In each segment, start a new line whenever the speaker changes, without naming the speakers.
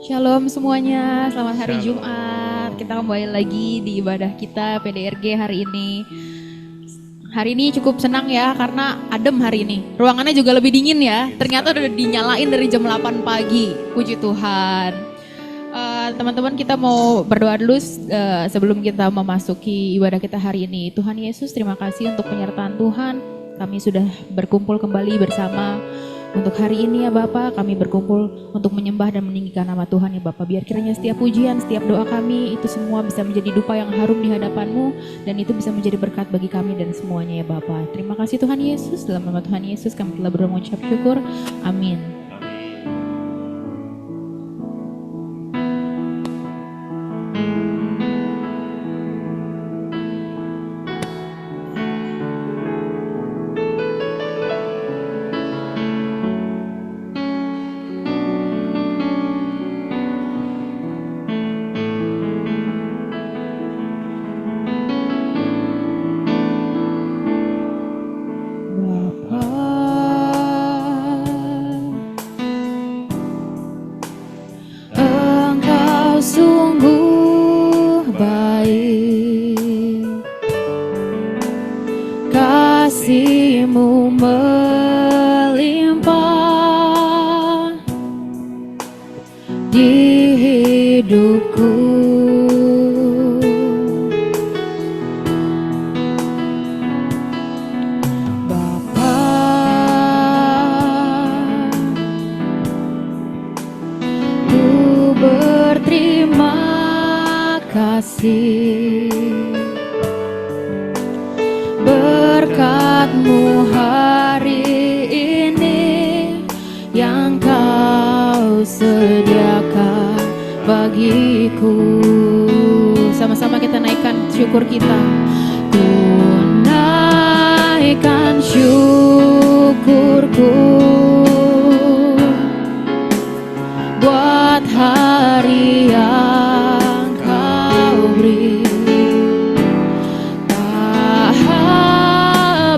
Shalom semuanya, selamat hari
Shalom.
Jumat. Kita kembali lagi di ibadah kita PDRG hari ini. Hari ini cukup senang ya karena adem hari ini. Ruangannya juga lebih dingin ya. Ternyata udah dinyalain dari jam 8 pagi. Puji Tuhan. Teman-teman, kita mau berdoa dulu sebelum kita memasuki ibadah kita hari ini. Tuhan Yesus, terima kasih untuk penyertaan Tuhan. Kami sudah berkumpul kembali bersama untuk hari ini ya Bapak. Kami berkumpul untuk menyembah dan meninggikan nama Tuhan ya Bapak. Biar kiranya setiap pujian, setiap doa kami itu semua bisa menjadi dupa yang harum di hadapan-Mu, dan itu bisa menjadi berkat bagi kami dan semuanya ya Bapak. Terima kasih Tuhan Yesus. Dalam nama Tuhan Yesus kami telah mengucap syukur. Amin. Kasih-Mu melimpah di hidupku. Bapa, ku berterima kasih. Berkat-Mu hari ini yang Kau sediakan bagiku. Sama-sama kita naikkan syukur kita. Ku naikkan syukurku buat hari yang Kau beri.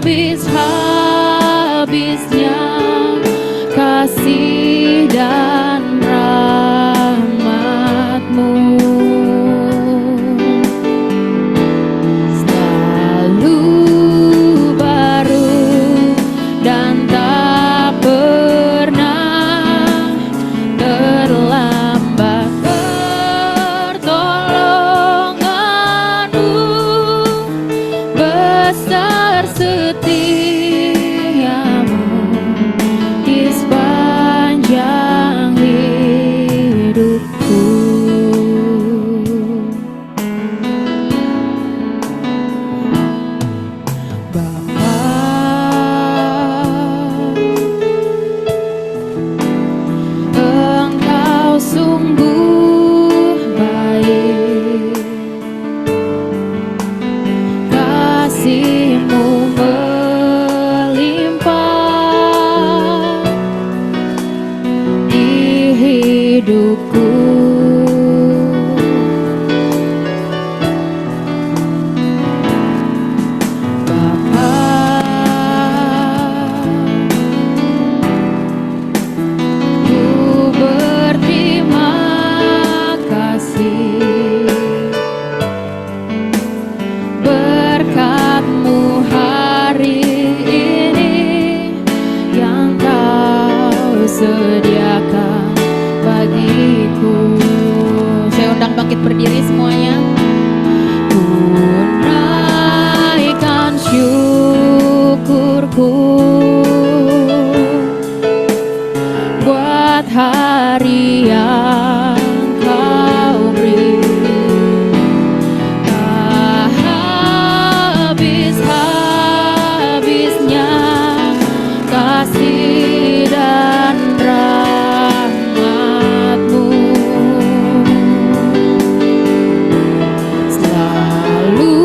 Habis-habisnya kasih dan rahmat-Mu selalu baru dan tak pernah terlambat. Pertolongan-Mu besar setia-Mu di sepanjang hidupku. Bapa, Engkau sungguh baik. Kasih-Mu melimpah di hidupku. Bapa, ku berterima kasih. Berkat-Mu hari ini yang Kau sediakan bagiku. Saya undang bangkit berdiri semuanya. Ku naikkan syukurku buat hari yang Kau beri. Habis-habisnya kasih dan rahmat-Mu selalu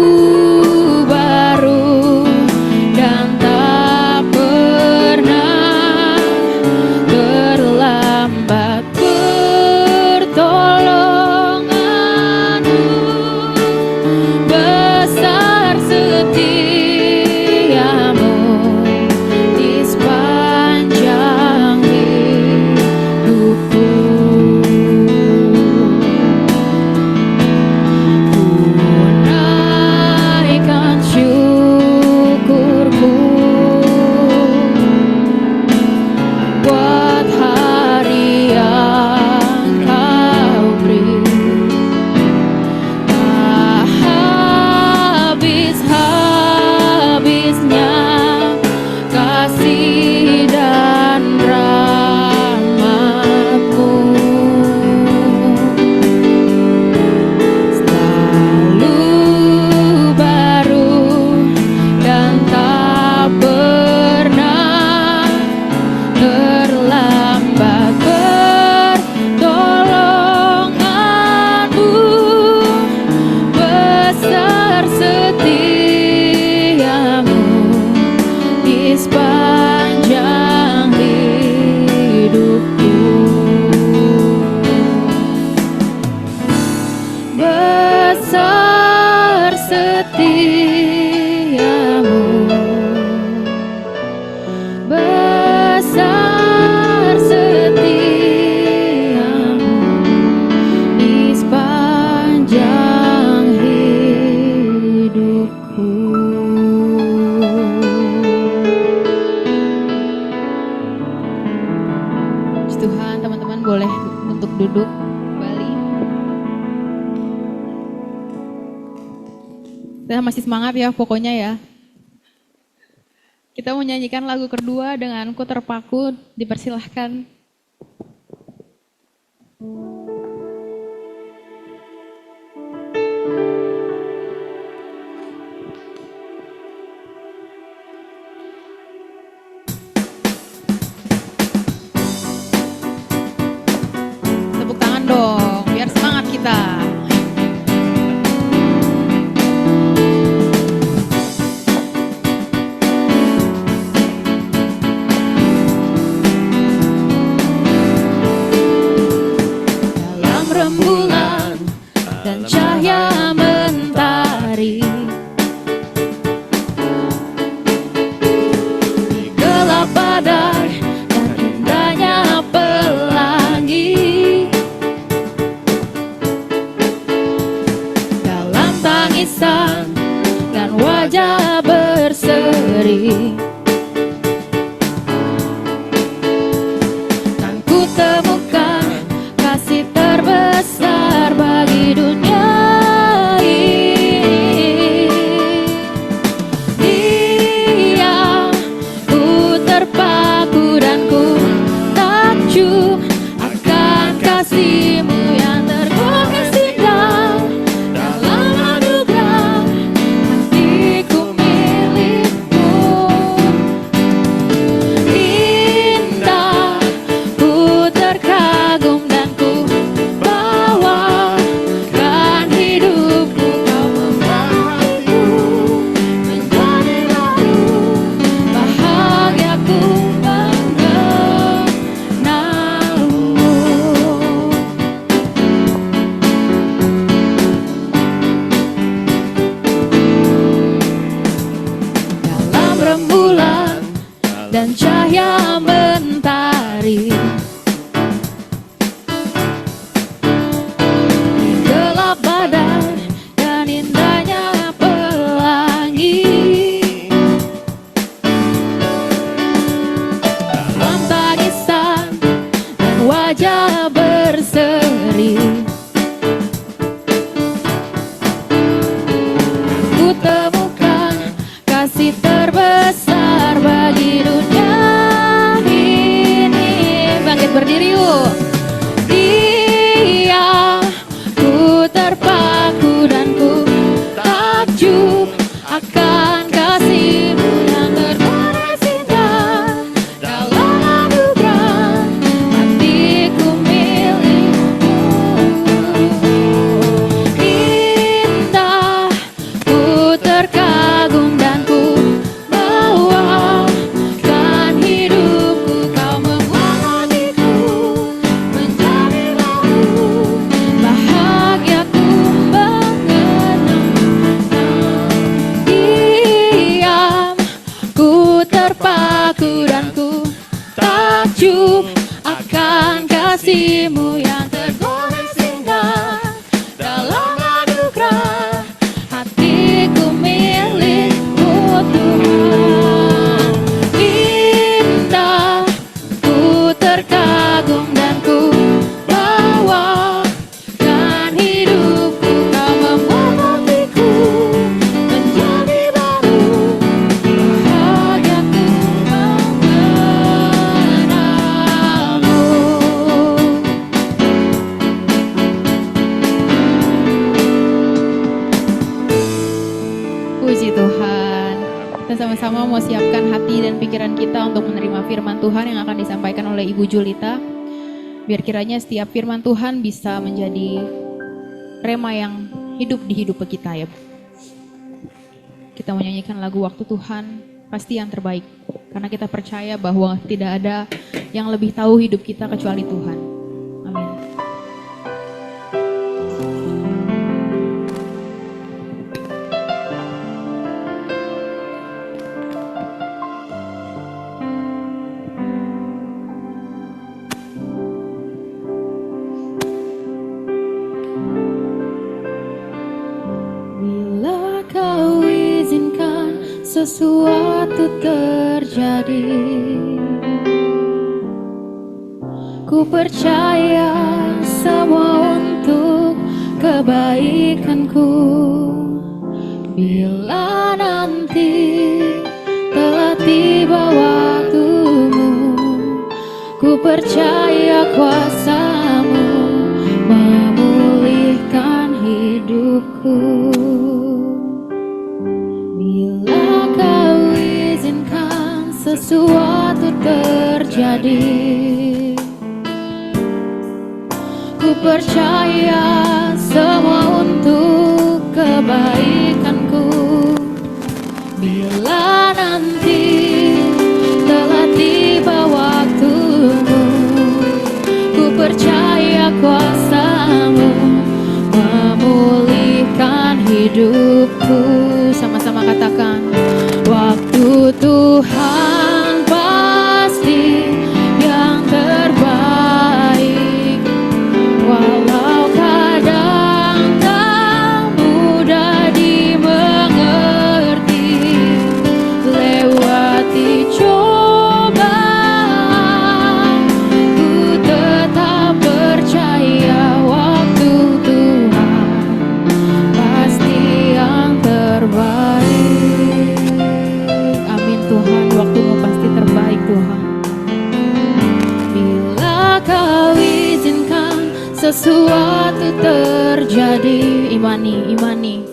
baru dan tak pernah terlambat. untuk duduk kembali. Kita masih semangat ya pokoknya ya. Kita mau nyanyikan lagu kedua dengan Ku Terpaku, dipersilahkan. Tepuk tangan dong, biar semangat kita. Rembulan dan cahaya mentari, di gelap badai dan indahnya pelangi, dalam tangisan dan wajah berseri, kan ku temukan kasih terbesar bagi dunia ini. Dia, ku terpaku dan ku takjub akan kasih-Mu yang terkukis indah. Dalam anugerah hatiku milik-Mu. Indah, ku terkagum dan ku bawakan hidupku. Kau membuat hatiku menjadi baru, bahagiaku mengenalmu. Dalam rembulan dan cahaya mentari, di gelap badai dan indahnya pelangi, dalam tangisan dan wajah berseri, ku temukan kasih terbesar bagi dunia ini. Bangkit berdiri yuk. Dia, ku terpaku dan ku takjub akan kasih-Mu yang terbaik indah. Dalam anugerah hatiku milik-Mu. Indah, ku terkagum dan ku bawakan hidupku. Kau membuat hatiku menjadi baru, bahagiaku mengenalmu. Diam, ku terpaku dan ku takjub akan kasih-Mu yang tergores indah. Dalam anugerah hatiku milik-Mu Tuhan. Indah, ku terkagum dan ku bawakan hidupku. Kau membuat hatiku menjadi baru, bahagiaku mengenalmu. Puji Tuhan. Kita sama-sama mau siapkan hati dan pikiran kita untuk menerima firman Tuhan yang akan disampaikan oleh Ibu Julita. Biar kiranya setiap firman Tuhan bisa menjadi rema yang hidup di hidup kita ya. Kita menyanyikan lagu Waktu Tuhan pasti yang terbaik. Karena kita percaya bahwa tidak ada yang lebih tahu hidup kita kecuali Tuhan. Amin. Bila Kau izinkan sesuatu terjadi, ku percaya kebaikanku. Bila nanti telah tiba waktumu, ku percaya kuasa-Mu memulihkan hidupku. Bila Kau izinkan sesuatu terjadi, ku percaya semua untuk kebaikanku. Bila nanti telah tiba waktumu, ku percaya kuasa-Mu memulihkan hidupku. Sama-sama katakan, waktu Tuhan pasti yang terbaik. Walau kadang tak mudah dimengerti, lewati cobaan, ku tetap percaya waktu Tuhan pasti yang terbaik. Amin Tuhan, waktumu pasti terbaik Tuhan. Bila Kau izinkan sesuatu terjadi, imani,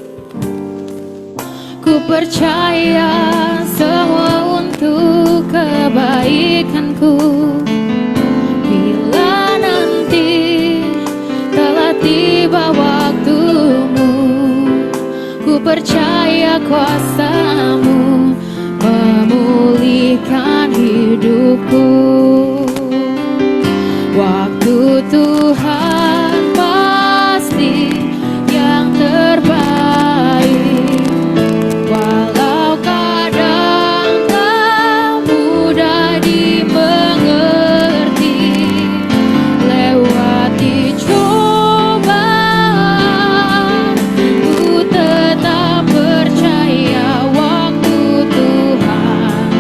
ku percaya semua untuk kebaikanku. Bila nanti telah tiba waktumu, ku percaya kuasa-Mu memulihkan hidupku. Waktu Tuhan pasti yang terbaik. Walau kadang tak mudah dimengerti, lewati cobaan, ku tetap percaya waktu Tuhan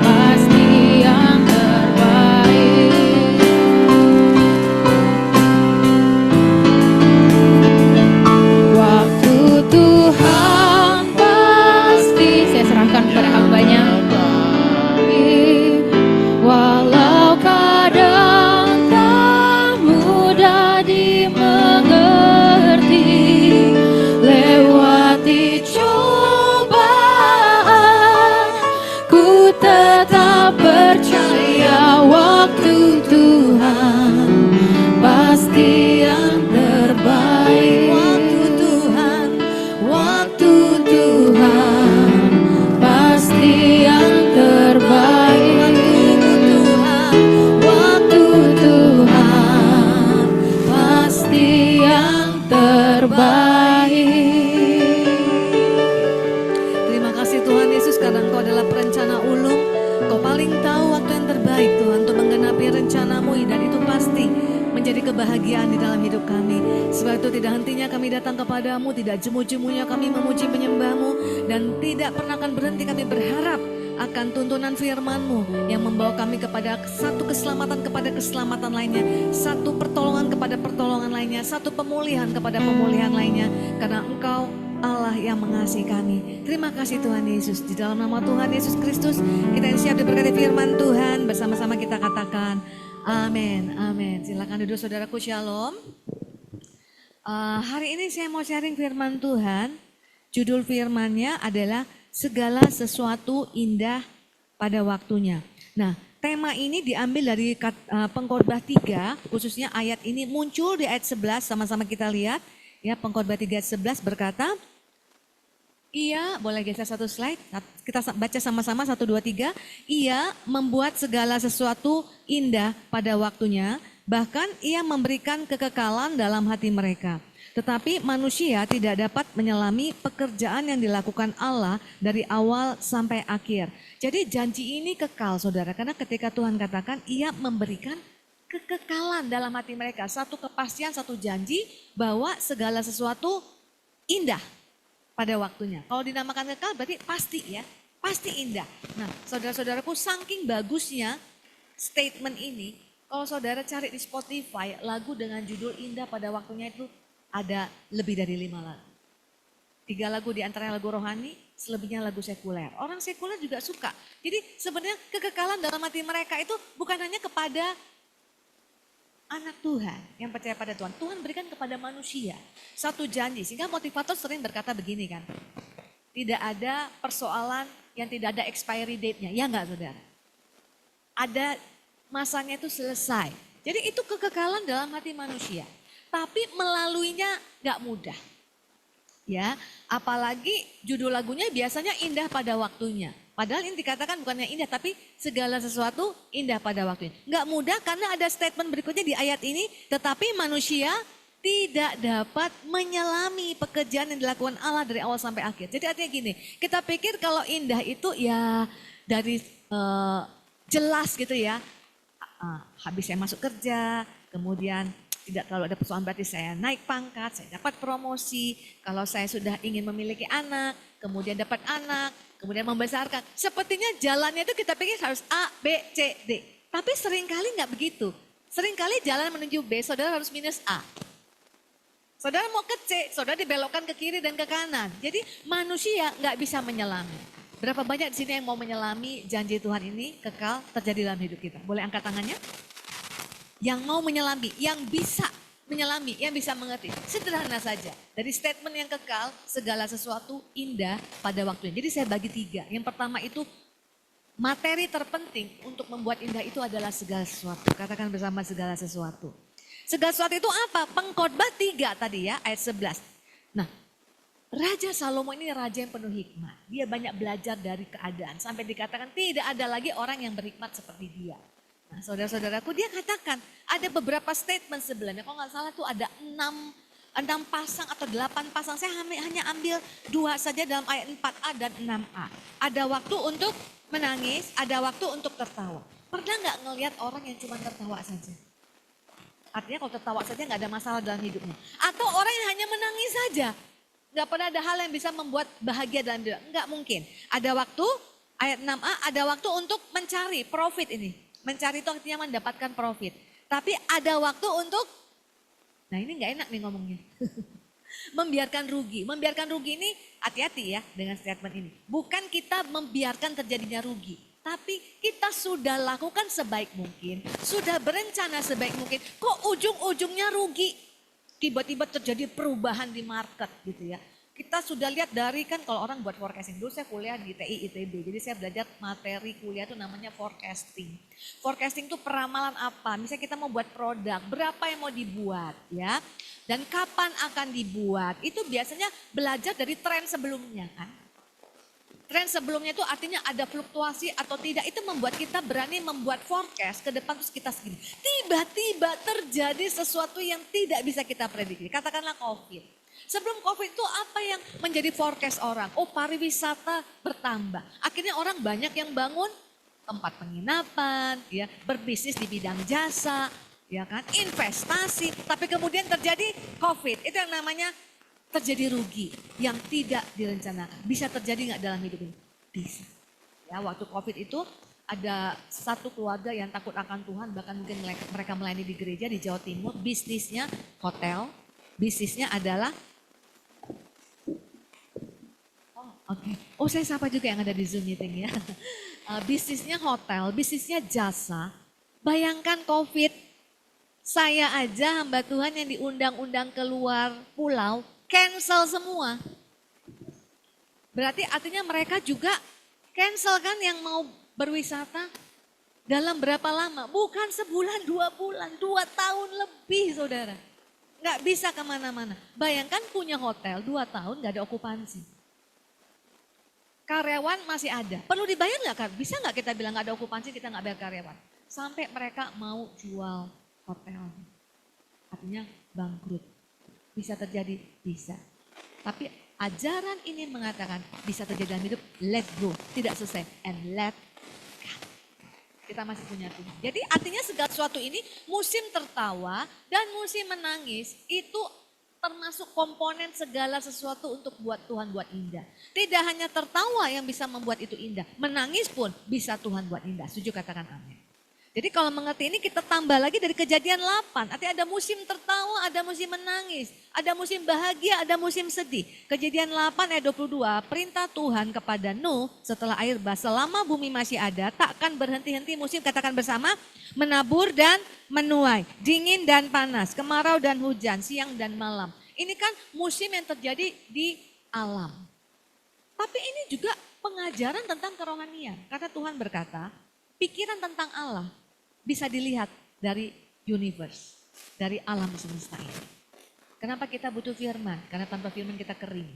pasti yang terbaik. Waktu Tuhan pasti, saya serahkan kepada hamba-Nya. Walau kadang tak mudah dimengerti, lewati cobaan, ku tetap percaya waktu Tuhan pasti yang terbaik. Waktu Tuhan pasti yang terbaik. Waktu Tuhan pasti yang terbaik.
Terima kasih Tuhan Yesus, karena Engkau adalah perencana ulung. Engkau paling tahu waktu yang terbaik Tuhan untuk menggenapi rencana-Mu, dan itu pasti menjadi kebahagiaan di dalam hidup kami. Sebab itu tidak hentinya kami datang kepadamu, tidak jemu-jemunya kami memuji menyembah-Mu, dan tidak pernah akan berhenti kami berharap akan tuntunan firman-Mu yang membawa kami kepada satu keselamatan kepada keselamatan lainnya, satu pertolongan kepada pertolongan lainnya, satu pemulihan kepada pemulihan lainnya, karena Engkau Allah yang mengasihi kami. Terima kasih Tuhan Yesus. Di dalam nama Tuhan Yesus Kristus kita yang siap diberkati firman Tuhan, bersama-sama kita katakan amin, amin. Silakan duduk saudaraku, shalom. Hari ini saya mau sharing firman Tuhan. Judul firmannya adalah segala sesuatu indah pada waktunya. Nah, tema ini diambil dari Pengkhotbah 3, khususnya ayat ini muncul di ayat 11, sama-sama kita lihat. Ya, Pengkhotbah 3 ayat 11 berkata, ia, boleh geser satu slide, kita baca sama-sama 1, 2, 3. Ia membuat segala sesuatu indah pada waktunya, bahkan ia memberikan kekekalan dalam hati mereka. Tetapi manusia tidak dapat menyelami pekerjaan yang dilakukan Allah dari awal sampai akhir. Jadi janji ini kekal saudara, karena ketika Tuhan katakan ia memberikan kekekalan dalam hati mereka. Satu kepastian, satu janji bahwa segala sesuatu indah pada waktunya. Kalau dinamakan kekal berarti pasti ya, pasti indah. Nah saudara-saudaraku, saking bagusnya statement ini, kalau saudara cari di Spotify lagu dengan judul indah pada waktunya itu ada lebih dari 5 lagu. 3 lagu di antara lagu rohani, selebihnya lagu sekuler. Orang sekuler juga suka. Jadi sebenarnya kekekalan dalam hati mereka itu bukan hanya kepada anak Tuhan yang percaya pada Tuhan. Tuhan berikan kepada manusia satu janji. Sehingga motivator sering berkata begini kan. Tidak ada persoalan yang tidak ada expiry date-nya. Ya enggak saudara? Ada masanya itu selesai. Jadi itu kekekalan dalam hati manusia. Tapi melaluinya enggak mudah. Ya, apalagi judul lagunya biasanya indah pada waktunya. Padahal ini dikatakan bukannya indah, tapi segala sesuatu indah pada waktunya. Enggak mudah karena ada statement berikutnya di ayat ini, tetapi manusia tidak dapat menyelami pekerjaan yang dilakukan Allah dari awal sampai akhir. Jadi artinya gini, kita pikir kalau indah itu ya dari jelas gitu ya. Habis saya masuk kerja, kemudian tidak terlalu ada persoalan berarti saya naik pangkat, saya dapat promosi. Kalau saya sudah ingin memiliki anak, kemudian dapat anak, kemudian membesarkan. Sepertinya jalannya itu kita pikir harus A, B, C, D. Tapi seringkali nggak begitu. Seringkali jalan menuju B, saudara harus minus A. Saudara mau ke C, saudara dibelokkan ke kiri dan ke kanan. Jadi manusia nggak bisa menyelami. Berapa banyak di sini yang mau menyelami janji Tuhan ini kekal terjadi dalam hidup kita? Boleh angkat tangannya? Yang mau menyelami, yang bisa menyelami, yang bisa mengerti. Sederhana saja. Dari statement yang kekal, segala sesuatu indah pada waktunya. Jadi saya bagi 3. Yang pertama itu materi terpenting untuk membuat indah itu adalah segala sesuatu. Katakan bersama segala sesuatu. Segala sesuatu itu apa? Pengkhotbah 3 tadi ya, ayat 11. Nah, Raja Salomo ini raja yang penuh hikmah. Dia banyak belajar dari keadaan. Sampai dikatakan tidak ada lagi orang yang berhikmat seperti dia. Nah, saudara-saudaraku, dia katakan ada beberapa statement sebelumnya. Kalau nggak salah tuh ada 6 pasang atau 8 pasang. Saya hanya ambil 2 saja dalam ayat 4a dan 6a. Ada waktu untuk menangis, ada waktu untuk tertawa. Pernah nggak ngelihat orang yang cuma tertawa saja? Artinya kalau tertawa saja nggak ada masalah dalam hidupnya. Atau orang yang hanya menangis saja. Nggak pernah ada hal yang bisa membuat bahagia dalam hidup. Nggak mungkin. Ada waktu, ayat 6a, ada waktu untuk mencari profit ini. Mencari itu artinya mendapatkan profit. Tapi ada waktu untuk, nah ini nggak enak nih ngomongnya. Membiarkan rugi. Membiarkan rugi ini hati-hati ya dengan statement ini. Bukan kita membiarkan terjadinya rugi. Tapi kita sudah lakukan sebaik mungkin. Sudah berencana sebaik mungkin. Kok ujung-ujungnya rugi? Tiba-tiba terjadi perubahan di market gitu ya. Kita sudah lihat dari kan kalau orang buat forecasting. Dulu saya kuliah di TI ITB. Jadi saya belajar materi kuliah itu namanya forecasting. Forecasting itu peramalan apa? Misalnya kita mau buat produk, berapa yang mau dibuat ya. Dan kapan akan dibuat. Itu biasanya belajar dari tren sebelumnya kan. Tren sebelumnya itu artinya ada fluktuasi atau tidak. Itu membuat kita berani membuat forecast ke depan terus kita segini. Tiba-tiba terjadi sesuatu yang tidak bisa kita prediksi. Katakanlah COVID. Sebelum COVID itu apa yang menjadi forecast orang? Oh, pariwisata bertambah. Akhirnya orang banyak yang bangun tempat penginapan, ya, berbisnis di bidang jasa, ya kan, investasi. Tapi kemudian terjadi COVID. Itu yang namanya terjadi rugi yang tidak direncanakan. Bisa terjadi nggak dalam hidup ini? Bisa. Ya, waktu COVID itu ada satu keluarga yang takut akan Tuhan, bahkan mungkin mereka melayani di gereja di Jawa Timur, bisnisnya hotel, bisnisnya adalah Oke. Oh, saya sapa juga yang ada di Zoom meeting ya. Bisnisnya hotel, bisnisnya jasa. Bayangkan COVID, saya aja hamba Tuhan yang diundang-undang keluar pulau, cancel semua. Berarti artinya mereka juga cancel kan yang mau berwisata dalam berapa lama? Bukan sebulan, 2 bulan, 2 tahun lebih saudara. Nggak bisa kemana-mana. Bayangkan punya hotel 2 tahun nggak ada okupansi. Karyawan masih ada. Perlu dibayar nggak kan? Bisa nggak kita bilang nggak ada okupansi kita nggak bayar karyawan? Sampai mereka mau jual hotel. Artinya bangkrut. Bisa terjadi? Bisa. Tapi ajaran ini mengatakan bisa terjadi dalam hidup, let go. Tidak selesai. And let God. Kita masih punya Tuhan. Jadi artinya segala sesuatu ini musim tertawa dan musim menangis itu termasuk komponen segala sesuatu untuk buat Tuhan buat indah. Tidak hanya tertawa yang bisa membuat itu indah. Menangis pun bisa Tuhan buat indah. Setuju katakan amin. Jadi kalau mengerti ini kita tambah lagi dari Kejadian 8. Artinya ada musim tertawa, ada musim menangis, ada musim bahagia, ada musim sedih. Kejadian 8 ayat 22, perintah Tuhan kepada Nuh setelah air bah, selama bumi masih ada, takkan berhenti-henti musim, katakan bersama, menabur dan menuai, dingin dan panas, kemarau dan hujan, siang dan malam. Ini kan musim yang terjadi di alam. Tapi ini juga pengajaran tentang kerohanian. Karena Tuhan berkata, pikiran tentang Allah bisa dilihat dari universe, dari alam semesta ini. Kenapa kita butuh firman? Karena tanpa firman kita kering.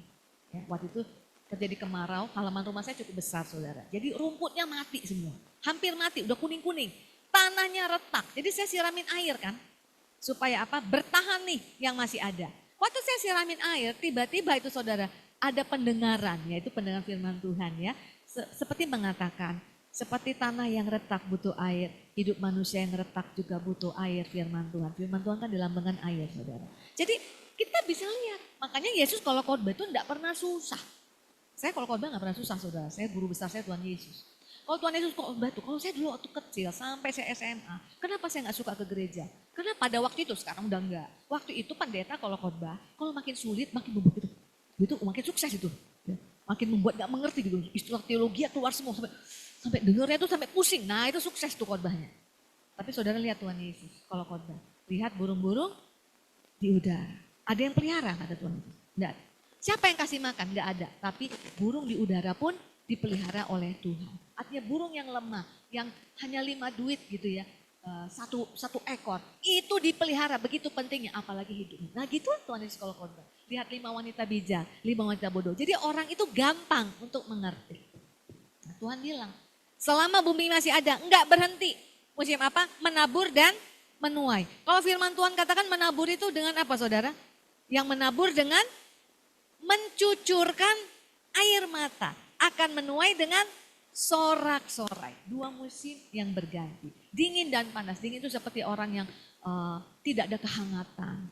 Ya, waktu itu terjadi kemarau, halaman rumah saya cukup besar saudara. Jadi rumputnya mati semua, hampir mati, udah kuning-kuning. Tanahnya retak, jadi saya siramin air kan. Supaya apa? Bertahan nih yang masih ada. Waktu saya siramin air, tiba-tiba itu saudara, ada pendengaran, yaitu pendengaran firman Tuhan ya. Seperti mengatakan, seperti tanah yang retak butuh air, hidup manusia yang retak juga butuh air, firman Tuhan. Firman Tuhan kan dilambangkan air, saudara. Jadi kita bisa lihat, makanya Yesus kalau khotbah itu tidak pernah susah. Saya kalau khotbah nggak pernah susah, saudara. Saya guru besar saya Tuhan Yesus. Kalau Tuhan Yesus khotbah tuh, kalau saya dulu waktu kecil sampai saya SMA, kenapa saya nggak suka ke gereja? Karena pada waktu itu, sekarang udah enggak. Waktu itu pendeta kalau khotbah, kalau makin sulit makin membuat itu makin sukses itu. Ya. Makin membuat nggak mengerti gitu, istilah teologi keluar semua sampai dengarnya tuh sampai pusing. Nah itu sukses tuh khotbahnya. Tapi saudara lihat Tuhan Yesus kalau khotbah. Lihat burung-burung di udara. Ada yang pelihara kata Tuhan Yesus? Enggak. Siapa yang kasih makan? Enggak ada. Tapi burung di udara pun dipelihara oleh Tuhan. Artinya burung yang lemah, yang hanya 5 duit gitu ya. Satu ekor. Itu dipelihara, begitu pentingnya. Apalagi hidupnya. Nah gitu Tuhan Yesus kalau khotbah. Lihat 5 wanita bijak, 5 wanita bodoh. Jadi orang itu gampang untuk mengerti. Nah, Tuhan bilang, selama bumi masih ada, enggak berhenti. Musim apa? Menabur dan menuai. Kalau firman Tuhan katakan menabur itu dengan apa saudara? Yang menabur dengan mencucurkan air mata. Akan menuai dengan sorak-sorai. 2 musim yang berganti. Dingin dan panas. Dingin itu seperti orang yang tidak ada kehangatan.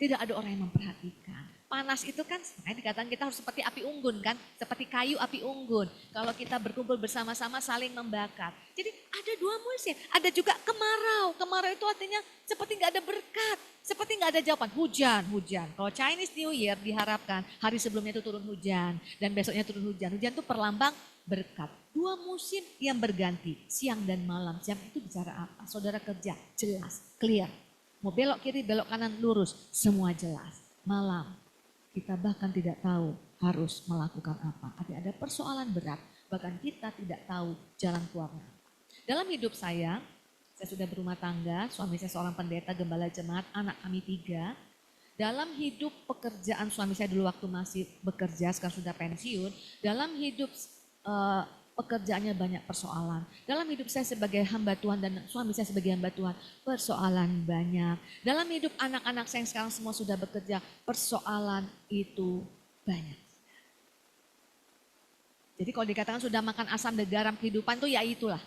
Tidak ada orang yang memperhatikan. Panas itu kan, dikatakan kita harus seperti api unggun kan, seperti kayu api unggun. Kalau kita berkumpul bersama-sama saling membakar. Jadi ada 2 musim, ada juga kemarau. Kemarau itu artinya seperti nggak ada berkat, seperti nggak ada jawaban. Hujan. Kalau Chinese New Year diharapkan hari sebelumnya itu turun hujan dan besoknya turun hujan. Hujan itu perlambang berkat. 2 musim yang berganti, siang dan malam. Siang itu bicara apa? Saudara kerja, jelas, clear. Mau belok kiri, belok kanan, lurus, semua jelas. Malam. Kita bahkan tidak tahu harus melakukan apa. Ada persoalan berat, bahkan kita tidak tahu jalan keluarnya. Dalam hidup saya sudah berumah tangga, suami saya seorang pendeta, gembala jemaat, anak kami 3. Dalam hidup pekerjaan suami saya dulu waktu masih bekerja, sekarang sudah pensiun. Dalam hidup pekerjaannya banyak persoalan. Dalam hidup saya sebagai hamba Tuhan dan suami saya sebagai hamba Tuhan, persoalan banyak. Dalam hidup anak-anak saya yang sekarang semua sudah bekerja, persoalan itu banyak. Jadi kalau dikatakan sudah makan asam dan garam kehidupan tuh ya itulah.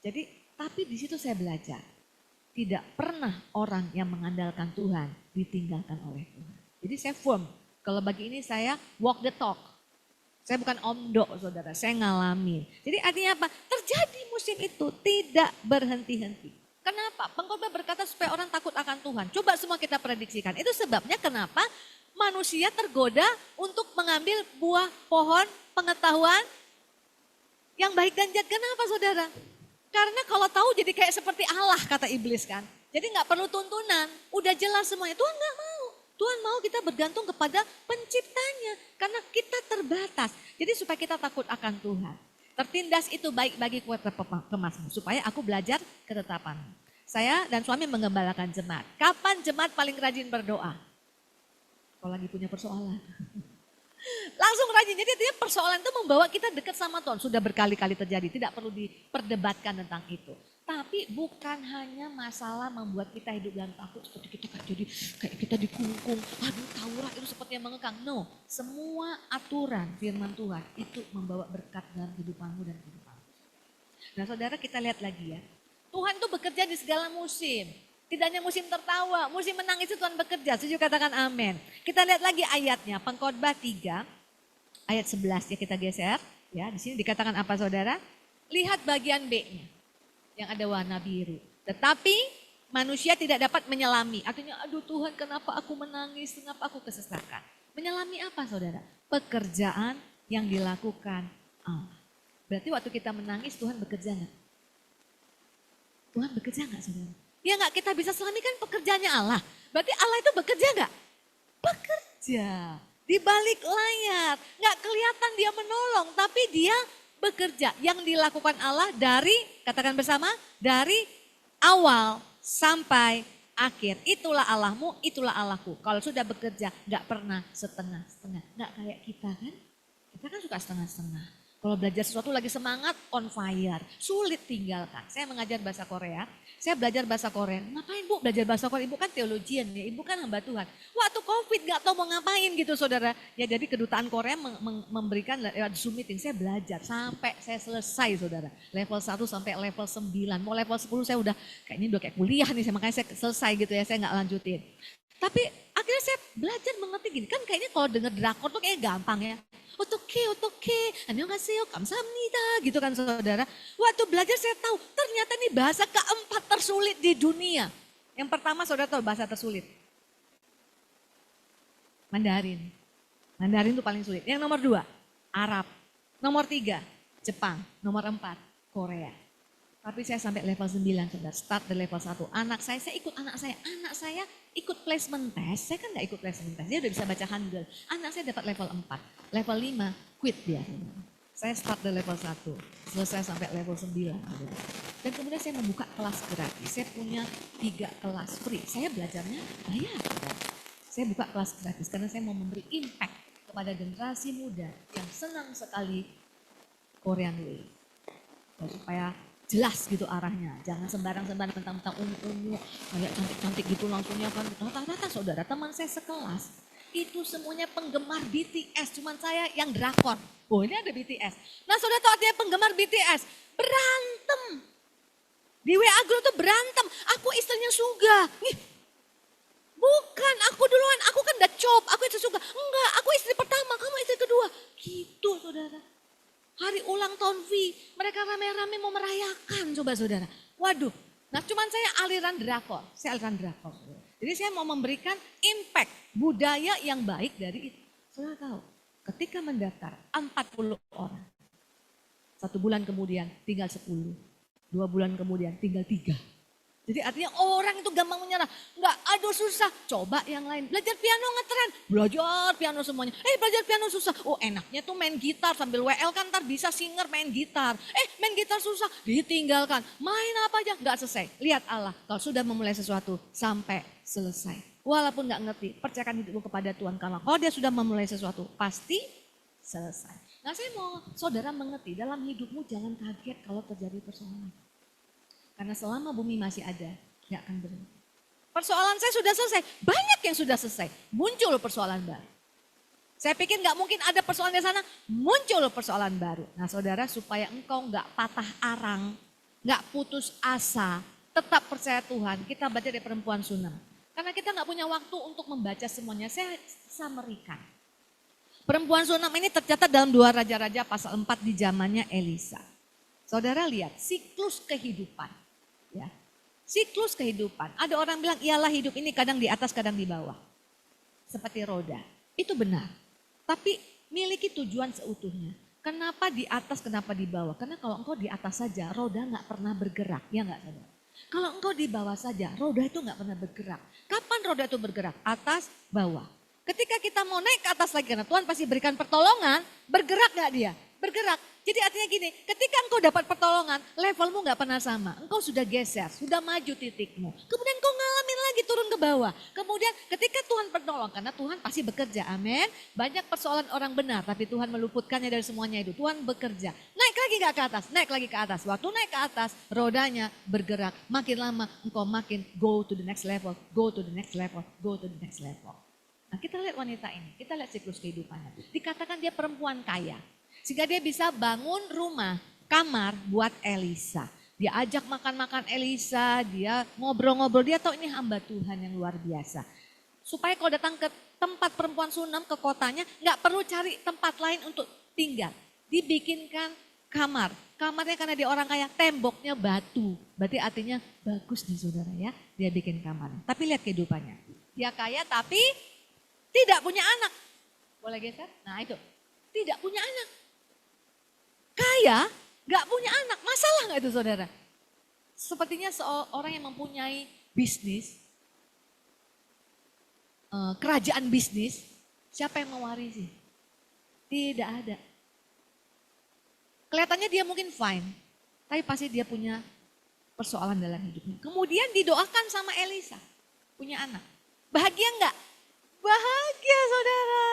Jadi tapi di situ saya belajar. Tidak pernah orang yang mengandalkan Tuhan ditinggalkan oleh Tuhan. Jadi saya firm. Kalau bagi ini saya walk the talk. Saya bukan omdo saudara, saya ngalamin. Jadi artinya apa? Terjadi musim itu tidak berhenti-henti. Kenapa? Pengkhotbah berkata supaya orang takut akan Tuhan. Coba semua kita prediksikan. Itu sebabnya kenapa manusia tergoda untuk mengambil buah pohon pengetahuan yang baik dan jahat. Kenapa saudara? Karena kalau tahu jadi kayak seperti Allah kata iblis kan. Jadi gak perlu tuntunan, udah jelas semuanya. Tuhan gak mau. Tuhan mau kita bergantung kepada penciptanya. Karena kita terbatas. Jadi supaya kita takut akan Tuhan. Tertindas itu baik bagi kuat kemasmu. Supaya aku belajar ketetapan. Saya dan suami menggembalakan jemaat. Kapan jemaat paling rajin berdoa? Kalau lagi punya persoalan. Langsung rajin. Jadi artinya persoalan itu membawa kita dekat sama Tuhan. Sudah berkali-kali terjadi. Tidak perlu diperdebatkan tentang itu. Tapi bukan hanya masalah membuat kita hidup dalam takut seperti kita kayak kita dikungkung, aduh Taurat itu seperti yang mengekang. No, semua aturan firman Tuhan itu membawa berkat dalam kehidupanmu dan kehidupanmu. Nah saudara kita lihat lagi ya, Tuhan tuh bekerja di segala musim. Tidak hanya musim tertawa, musim menangis itu Tuhan bekerja. Setuju katakan amin. Kita lihat lagi ayatnya, Pengkhotbah 3 ayat 11 ya kita geser. Ya, di sini dikatakan apa saudara? Lihat bagian B-nya. yang ada warna biru. Tetapi manusia tidak dapat menyelami. Artinya, aduh Tuhan kenapa aku menangis, kenapa aku kesesakan. Menyelami apa saudara? Pekerjaan yang dilakukan Allah. Berarti waktu kita menangis Tuhan bekerja nggak? Tuhan bekerja nggak saudara? Ya nggak kita bisa selami kan pekerjaannya Allah. Berarti Allah itu bekerja nggak? Bekerja. Di balik layar. Nggak kelihatan dia menolong tapi dia bekerja. Yang dilakukan Allah dari, katakan bersama, dari awal sampai akhir. Itulah Allahmu, itulah Allahku. Kalau sudah bekerja nggak pernah setengah-setengah. Nggak kayak kita kan. Kita kan suka setengah-setengah. Kalau belajar sesuatu lagi semangat, on fire. Sulit tinggalkan. Saya mengajar bahasa Korea. Saya belajar bahasa Korea. Ngapain Bu belajar bahasa Korea? Ibu kan teologian ya, ibu kan hamba Tuhan. Waktu COVID gak tahu mau ngapain gitu saudara. Ya jadi kedutaan Korea memberikan lewat Zoom meeting. Saya belajar sampai saya selesai saudara. Level 1 sampai level 9. Mau level 10 saya udah kayak kuliah nih. Makanya saya selesai gitu ya, saya gak lanjutin. Tapi akhirnya saya belajar mengerti gini. Kan kayaknya kalau denger drakor tuh kayak gampang ya. Otoke, annyeonghaseyo, kamsahamnida gitu kan saudara. Waktu belajar saya tahu ternyata ini bahasa keempat tersulit di dunia. Yang pertama saudara tahu bahasa tersulit? Mandarin. Mandarin itu paling sulit. Yang nomor 2, Arab. Nomor 3, Jepang. Nomor 4, Korea. Tapi saya sampai level 9 saudara, start dari level 1. Anak saya ikut anak saya ikut placement test, saya kan gak ikut placement test, dia udah bisa baca Hangul. Anak saya dapat level 4, level 5 quit dia. Saya start dari level 1, selesai sampai level 9. Dan kemudian saya membuka kelas gratis, saya punya 3 kelas free, saya belajarnya bayar. Saya buka kelas gratis karena saya mau memberi impact kepada generasi muda yang senang sekali Korean Way. Supaya jelas gitu arahnya, jangan sembarang-sembarang mentang-mentang ungu-ungu, kayak cantik-cantik gitu langsungnya kan. Rata-rata saudara teman saya sekelas, itu semuanya penggemar BTS, cuman saya yang drakor. Oh ini ada BTS. Nah saudara tahu artinya penggemar BTS, berantem. Di WA Group tuh berantem, aku istrinya Suga. Nih, bukan, aku duluan, aku kan udah cop, aku istri Suga. Enggak, aku istri pertama, kamu istri kedua. Gitu saudara. Hari ulang tahun V, mereka rame-rame mau merayakan coba saudara. Waduh, nah cuman saya aliran drakor. Jadi saya mau memberikan impact budaya yang baik dari itu. Saudara tahu, ketika mendaftar 40 orang. 1 bulan kemudian tinggal 10. 2 bulan kemudian tinggal 3. Jadi artinya orang itu gampang menyerah. Enggak, aduh susah. Coba yang lain. Belajar piano ngetren. Belajar piano semuanya. Belajar piano susah. Oh enaknya tuh main gitar sambil WL kan ntar bisa singer main gitar. Main gitar susah. Ditinggalkan. Main apa aja. Enggak selesai. Lihat Allah. Kalau sudah memulai sesuatu sampai selesai. Walaupun enggak ngerti. Percayakan hidupmu kepada Tuhan. Karena kalau dia sudah memulai sesuatu pasti selesai. Nah saya mau saudara mengerti. Dalam hidupmu jangan kaget kalau terjadi persoalan. Karena selama bumi masih ada, gak akan berhenti. Persoalan saya sudah selesai, banyak yang sudah selesai. Muncul persoalan baru. Saya pikir gak mungkin ada persoalan di sana, muncul persoalan baru. Nah saudara supaya engkau gak patah arang, gak putus asa, tetap percaya Tuhan. Kita baca dari perempuan Sunem. Karena kita gak punya waktu untuk membaca semuanya, saya samerikan. Perempuan Sunem ini tercatat dalam 2 Raja-Raja pasal 4 di zamannya Elisa. Saudara lihat siklus kehidupan. Ya, siklus kehidupan. Ada orang bilang ialah hidup ini kadang di atas kadang di bawah. Seperti roda. Itu benar. Tapi miliki tujuan seutuhnya. Kenapa di atas, kenapa di bawah? Karena kalau engkau di atas saja roda gak pernah bergerak. Ya gak saudara? Kalau engkau di bawah saja roda itu gak pernah bergerak. Kapan roda itu bergerak? Atas, bawah. Ketika kita mau naik ke atas lagi karena Tuhan pasti berikan pertolongan. Bergerak gak dia? Bergerak. Jadi artinya gini, ketika engkau dapat pertolongan, levelmu gak pernah sama. Engkau sudah geser, sudah maju titikmu. Kemudian engkau ngalamin lagi turun ke bawah. Kemudian ketika Tuhan pertolong, karena Tuhan pasti bekerja, amin. Banyak persoalan orang benar, tapi Tuhan meluputkannya dari semuanya itu. Tuhan bekerja. Naik lagi gak ke atas, naik lagi ke atas. Waktu naik ke atas, rodanya bergerak. Makin lama engkau makin go to the next level, go to the next level, go to the next level. Nah kita lihat wanita ini, kita lihat siklus kehidupannya. Dikatakan dia perempuan kaya. Sehingga dia bisa bangun rumah, kamar buat Elisa. Dia ajak makan-makan Elisa, dia ngobrol-ngobrol. Dia tahu ini hamba Tuhan yang luar biasa. Supaya kalau datang ke tempat perempuan Sunem, ke kotanya, nggak perlu cari tempat lain untuk tinggal. Dibikinkan kamar. Kamarnya karena dia orang kaya, temboknya batu. Berarti artinya bagus nih saudara ya, dia bikin kamarnya. Tapi lihat kehidupannya. Dia kaya tapi tidak punya anak. Boleh geser? Nah itu, tidak punya anak. Kaya, gak punya anak. Masalah gak itu saudara? Sepertinya seorang yang mempunyai bisnis, kerajaan bisnis, siapa yang mewarisi? Tidak ada. Kelihatannya dia mungkin fine, tapi pasti dia punya persoalan dalam hidupnya. Kemudian didoakan sama Elisa, punya anak. Bahagia enggak? Bahagia saudara.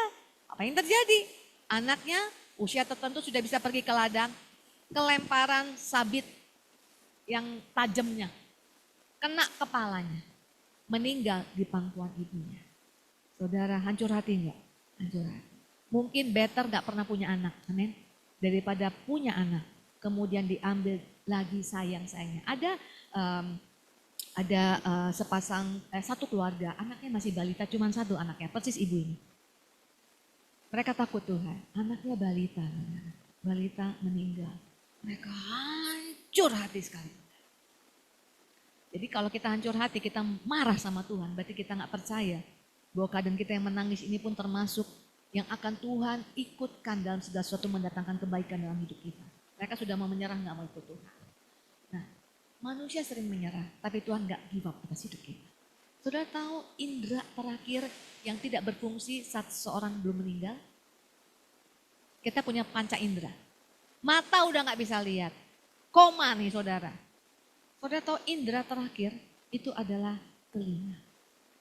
Apa yang terjadi? Anaknya usia tertentu sudah bisa pergi ke ladang, kelemparan sabit yang tajamnya, kena kepalanya, meninggal di pangkuan ibunya. Saudara, hancur hati enggak? Hancur hati. Mungkin better enggak pernah punya anak, amin. Daripada punya anak, kemudian diambil lagi sayang-sayangnya. Ada satu keluarga, anaknya masih balita, cuma satu anaknya, persis ibu ini. Mereka takut Tuhan, anaknya balita meninggal. Mereka hancur hati sekali. Jadi kalau kita hancur hati, kita marah sama Tuhan, berarti kita nggak percaya bahwa keadaan kita yang menangis ini pun termasuk yang akan Tuhan ikutkan dalam segala sesuatu mendatangkan kebaikan dalam hidup kita. Mereka sudah mau menyerah, nggak mau ikut Tuhan. Nah, manusia sering menyerah, tapi Tuhan nggak give up atas hidup kita. Saudara tahu indera terakhir yang tidak berfungsi saat seseorang belum meninggal? Kita punya panca indera. Mata udah nggak bisa lihat, koma nih saudara. Saudara tahu indera terakhir itu adalah telinga.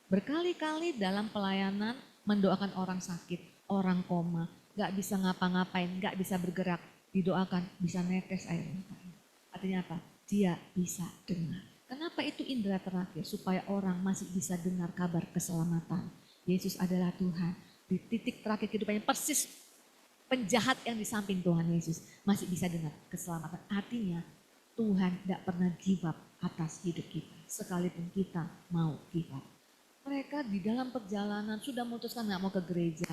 Berkali-kali dalam pelayanan mendoakan orang sakit, orang koma, gak bisa ngapa-ngapain, gak bisa bergerak, didoakan bisa netes air mata. Artinya apa? Dia bisa dengar. Kenapa itu indera terakhir? Supaya orang masih bisa dengar kabar keselamatan. Yesus adalah Tuhan. Di titik terakhir kehidupannya persis penjahat yang di samping Tuhan Yesus masih bisa dengar keselamatan. Artinya Tuhan gak pernah give up atas hidup kita. Sekalipun kita mau give up. Mereka di dalam perjalanan sudah memutuskan gak mau ke gereja.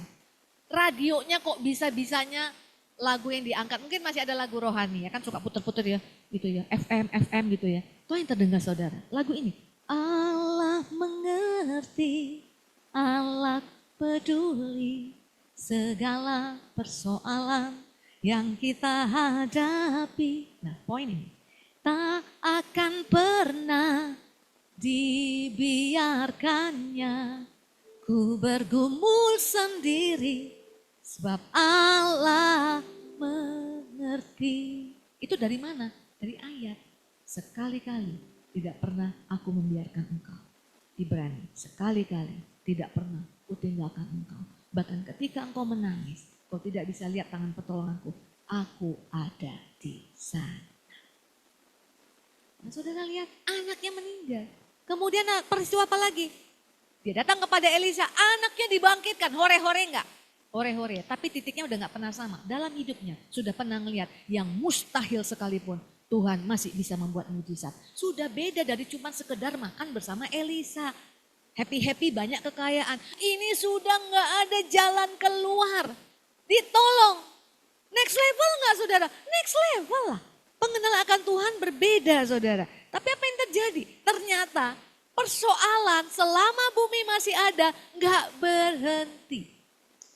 Radionya kok bisa-bisanya lagu yang diangkat. Mungkin masih ada lagu rohani ya kan suka puter-puter ya. Gitu ya, FM gitu ya. Itu yang terdengar saudara. Lagu ini. Allah mengerti, Allah peduli segala persoalan yang kita hadapi. Nah poin ini. Tak akan pernah dibiarkannya ku bergumul sendiri sebab Allah mengerti. Itu dari mana? Dari ayat. Sekali-kali tidak pernah aku membiarkan engkau. Ibrani, sekali-kali tidak pernah ku tinggalkan engkau. Bahkan ketika engkau menangis, kau tidak bisa lihat tangan pertolonganku. Aku ada di sana. Nah, saudara lihat anaknya meninggal. Kemudian peristiwa apa lagi? Dia datang kepada Elisa, anaknya dibangkitkan, hore-hore enggak? Hore-hore, tapi titiknya udah enggak pernah sama. Dalam hidupnya sudah pernah ngelihat yang mustahil sekalipun Tuhan masih bisa membuat mujizat. Sudah beda dari cuma sekedar makan bersama Elisa. Happy-happy banyak kekayaan. Ini sudah enggak ada jalan keluar. Ditolong. Next level enggak saudara? Next level lah. Pengenalan akan Tuhan berbeda saudara. Tapi apa yang terjadi? Ternyata persoalan selama bumi masih ada enggak berhenti.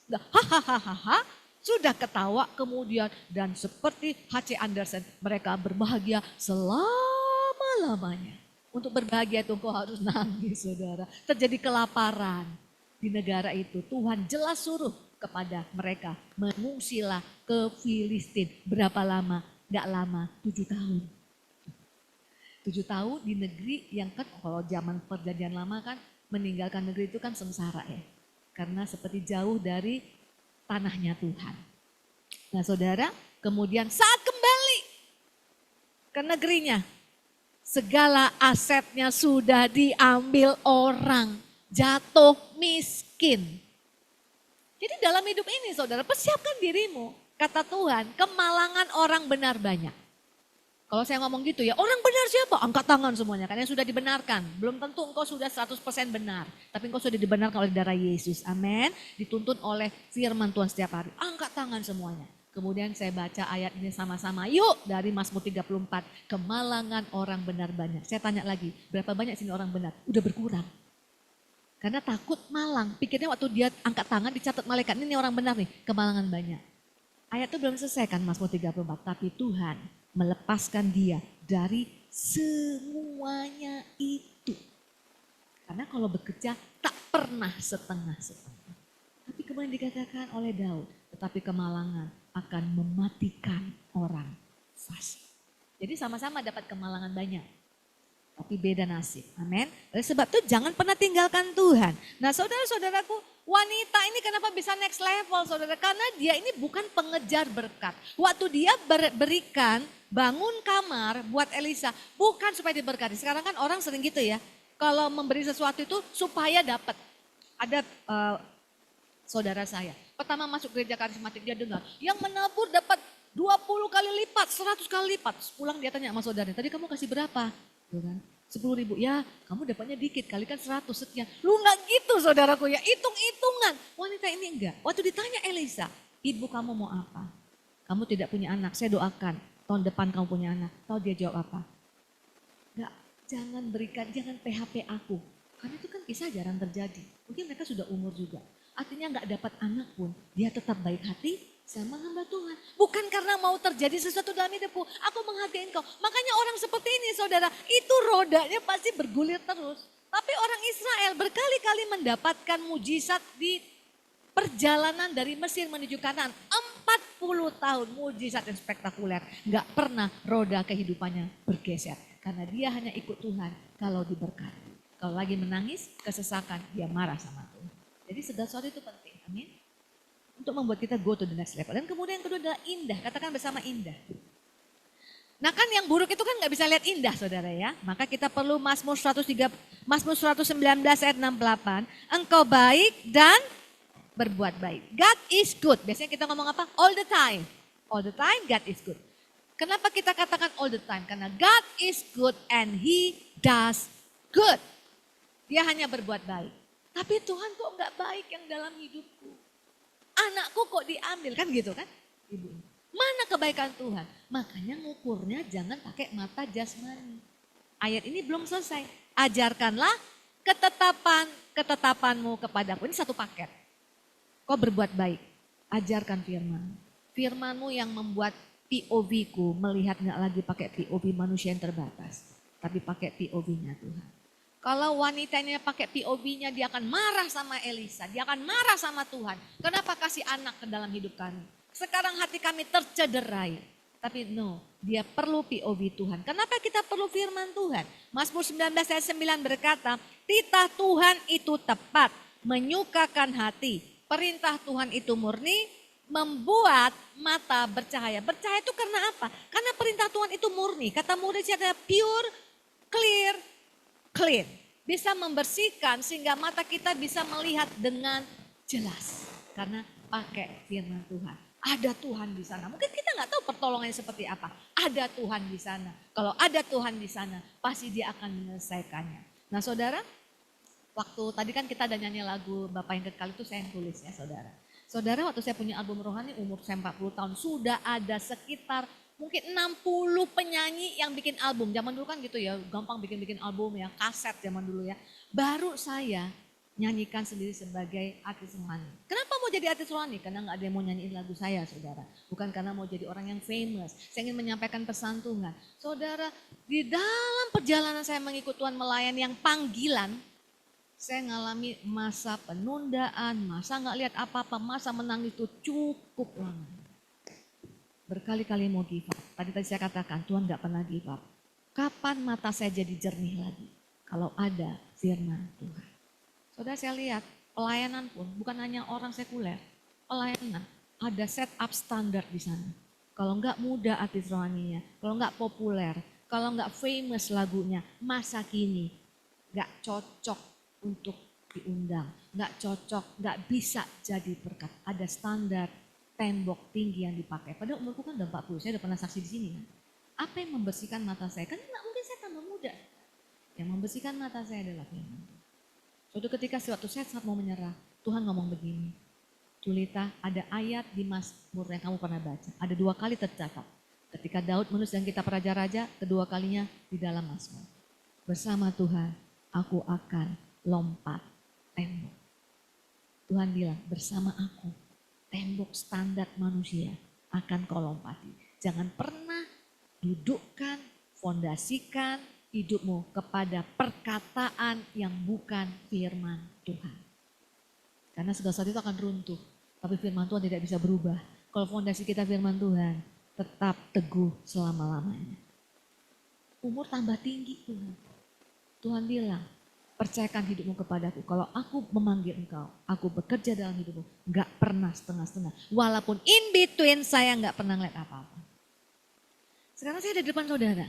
Hahaha, sudah ketawa kemudian dan seperti H.C. Andersen mereka berbahagia selama-lamanya. Untuk berbahagia itu kau harus nangis saudara. Terjadi kelaparan di negara itu. Tuhan jelas suruh kepada mereka mengungsilah ke Filistin. Berapa lama? Gak lama, 7 tahun. 7 tahun di negeri yang kan kalau zaman perjanjian lama kan meninggalkan negeri itu kan sengsara ya. Karena seperti jauh dari tanahnya Tuhan. Nah saudara, kemudian saat kembali ke negerinya, segala asetnya sudah diambil orang, jatuh miskin. Jadi dalam hidup ini saudara, persiapkan dirimu. Kata Tuhan, kemalangan orang benar banyak. Kalau saya ngomong gitu ya, orang benar siapa? Angkat tangan semuanya, karena sudah dibenarkan. Belum tentu engkau sudah 100% benar. Tapi engkau sudah dibenarkan oleh darah Yesus. Amin. Dituntun oleh firman Tuhan setiap hari. Angkat tangan semuanya. Kemudian saya baca ayat ini sama-sama. Yuk dari Mazmur 34. Kemalangan orang benar banyak. Saya tanya lagi, berapa banyak sini orang benar? Udah berkurang. Karena takut malang. Pikirnya waktu dia angkat tangan dicatat malaikat, ini orang benar nih. Kemalangan banyak. Ayat itu belum selesai kan Mazmur 34. Tapi Tuhan melepaskan dia dari semuanya itu. Karena kalau bekerja tak pernah setengah-setengah. Tapi kemudian dikatakan oleh Daud, tetapi kemalangan akan mematikan orang fasik. Jadi sama-sama dapat kemalangan banyak. Tapi beda nasib. Amin. Oleh sebab itu jangan pernah tinggalkan Tuhan. Nah saudara-saudaraku, wanita ini kenapa bisa next level saudara? Karena dia ini bukan pengejar berkat. Waktu dia berikan bangun kamar buat Elisa, bukan supaya diberkati. Sekarang kan orang sering gitu ya. Kalau memberi sesuatu itu supaya dapat. Ada saudara saya, pertama masuk gereja karismatik dia dengar, yang menabur dapat 20 kali lipat, 100 kali lipat. Pulang dia tanya sama saudaranya, tadi kamu kasih berapa? 10.000, ya kamu dapatnya dikit, kalikan 100 sekian. Lu nggak gitu saudaraku ya, hitung-hitungan. Wanita ini enggak, waktu ditanya Elisa, ibu kamu mau apa? Kamu tidak punya anak, saya doakan tahun depan kamu punya anak. Tahu dia jawab apa? Enggak, jangan berikan, jangan PHP aku. Karena itu kan kisah jarang terjadi. Mungkin mereka sudah umur juga. Artinya nggak dapat anak pun, dia tetap baik hati sama hamba Tuhan. Bukan karena mau terjadi sesuatu dalam hidupku, aku menghargai engkau. Makanya orang seperti ini saudara, itu rodanya pasti bergulir terus. Tapi orang Israel berkali-kali mendapatkan mujizat di perjalanan dari Mesir menuju Kanaan. 40 tahun mujizat yang spektakuler. Nggak pernah roda kehidupannya bergeser. Karena dia hanya ikut Tuhan kalau diberkati. Kalau lagi menangis, kesesakan, dia marah sama Tuhan. Jadi segala sesuatu itu penting, amin. Untuk membuat kita go to the next level. Dan kemudian yang kedua adalah indah, katakan bersama indah. Nah kan yang buruk itu kan gak bisa lihat indah saudara ya. Maka kita perlu Mazmur 119 ayat 68. Engkau baik dan berbuat baik. God is good. Biasanya kita ngomong apa? All the time. All the time God is good. Kenapa kita katakan all the time? Karena God is good and He does good. Dia hanya berbuat baik. Tapi Tuhan kok gak baik yang dalam hidupku. Anakku kok diambil, kan gitu kan? Ibu. Mana kebaikan Tuhan? Makanya ngukurnya jangan pakai mata jasmani. Ayat ini belum selesai. Ajarkanlah ketetapanmu kepadaku. Ini satu paket. Kau berbuat baik. Ajarkan firman. Firmanmu yang membuat POV-ku melihat gak lagi pakai POV manusia yang terbatas. Tapi pakai POV-nya Tuhan. Kalau wanitanya pakai POV-nya dia akan marah sama Elisa, dia akan marah sama Tuhan. Kenapa kasih anak ke dalam hidup kami? Sekarang hati kami tercederai. Tapi no, dia perlu POV Tuhan. Kenapa kita perlu firman Tuhan? Mazmur 19 ayat 9 berkata, titah Tuhan itu tepat, menyukakan hati. Perintah Tuhan itu murni, membuat mata bercahaya. Bercahaya itu karena apa? Karena perintah Tuhan itu murni. Kata murni itu adalah pure, clear, clean, bisa membersihkan sehingga mata kita bisa melihat dengan jelas. Karena pakai firman Tuhan. Ada Tuhan di sana. Mungkin kita nggak tahu pertolongannya seperti apa. Ada Tuhan di sana. Kalau ada Tuhan di sana, pasti dia akan menyelesaikannya. Nah saudara, waktu tadi kan kita ada nyanyi lagu Bapak yang Kekal itu saya yang tulis ya saudara. Saudara waktu saya punya album rohani umur saya 40 tahun, sudah ada sekitar mungkin 60 penyanyi yang bikin album. Zaman dulu kan gitu ya, gampang bikin album ya, kaset zaman dulu ya. Baru saya nyanyikan sendiri sebagai artis rohani. Kenapa mau jadi artis rohani? Karena gak ada yang mau nyanyiin lagu saya saudara. Bukan karena mau jadi orang yang famous. Saya ingin menyampaikan pesan Tuhan. Saudara, di dalam perjalanan saya mengikut Tuhan melayani yang panggilan, saya ngalami masa penundaan, masa gak lihat apa-apa, masa menangis itu cukup lama. Berkali-kali mau give up. Tadi saya katakan Tuhan gak pernah give up. Kapan mata saya jadi jernih lagi? Kalau ada firman Tuhan. Saudara saya lihat pelayanan pun bukan hanya orang sekuler. Pelayanan ada set up standar di sana. Kalau enggak muda artis rohaninya, kalau enggak populer, kalau enggak famous lagunya, masa kini enggak cocok untuk diundang. Enggak cocok, enggak bisa jadi berkat. Ada standar tembok tinggi yang dipakai. Padahal umurku kan udah 40, saya udah pernah saksi di sini. Apa yang membersihkan mata saya? Kan enggak mungkin saya tambah muda. Yang membersihkan mata saya adalah firman. Suatu ketika waktu saya saat mau menyerah, Tuhan ngomong begini. Julita, ada ayat di Mazmur yang kamu pernah baca. Ada 2 kali tercatat. Ketika Daud menulis dan kitab raja-raja, kedua kalinya di dalam Mazmur. Bersama Tuhan, aku akan lompat tembok. Tuhan bilang, bersama aku, tembok standar manusia akan kau lompati. Jangan pernah dudukkan, fondasikan hidupmu kepada perkataan yang bukan firman Tuhan. Karena segala sesuatu itu akan runtuh, tapi firman Tuhan tidak bisa berubah. Kalau fondasi kita firman Tuhan, tetap teguh selama-lamanya. Umur tambah tinggi Tuhan. Tuhan bilang, percayakan hidupmu kepadaku. Kalau aku memanggil engkau, aku bekerja dalam hidupmu. Gak pernah setengah-setengah. Walaupun in between saya gak pernah ngeliat apa-apa. Sekarang saya ada di depan saudara.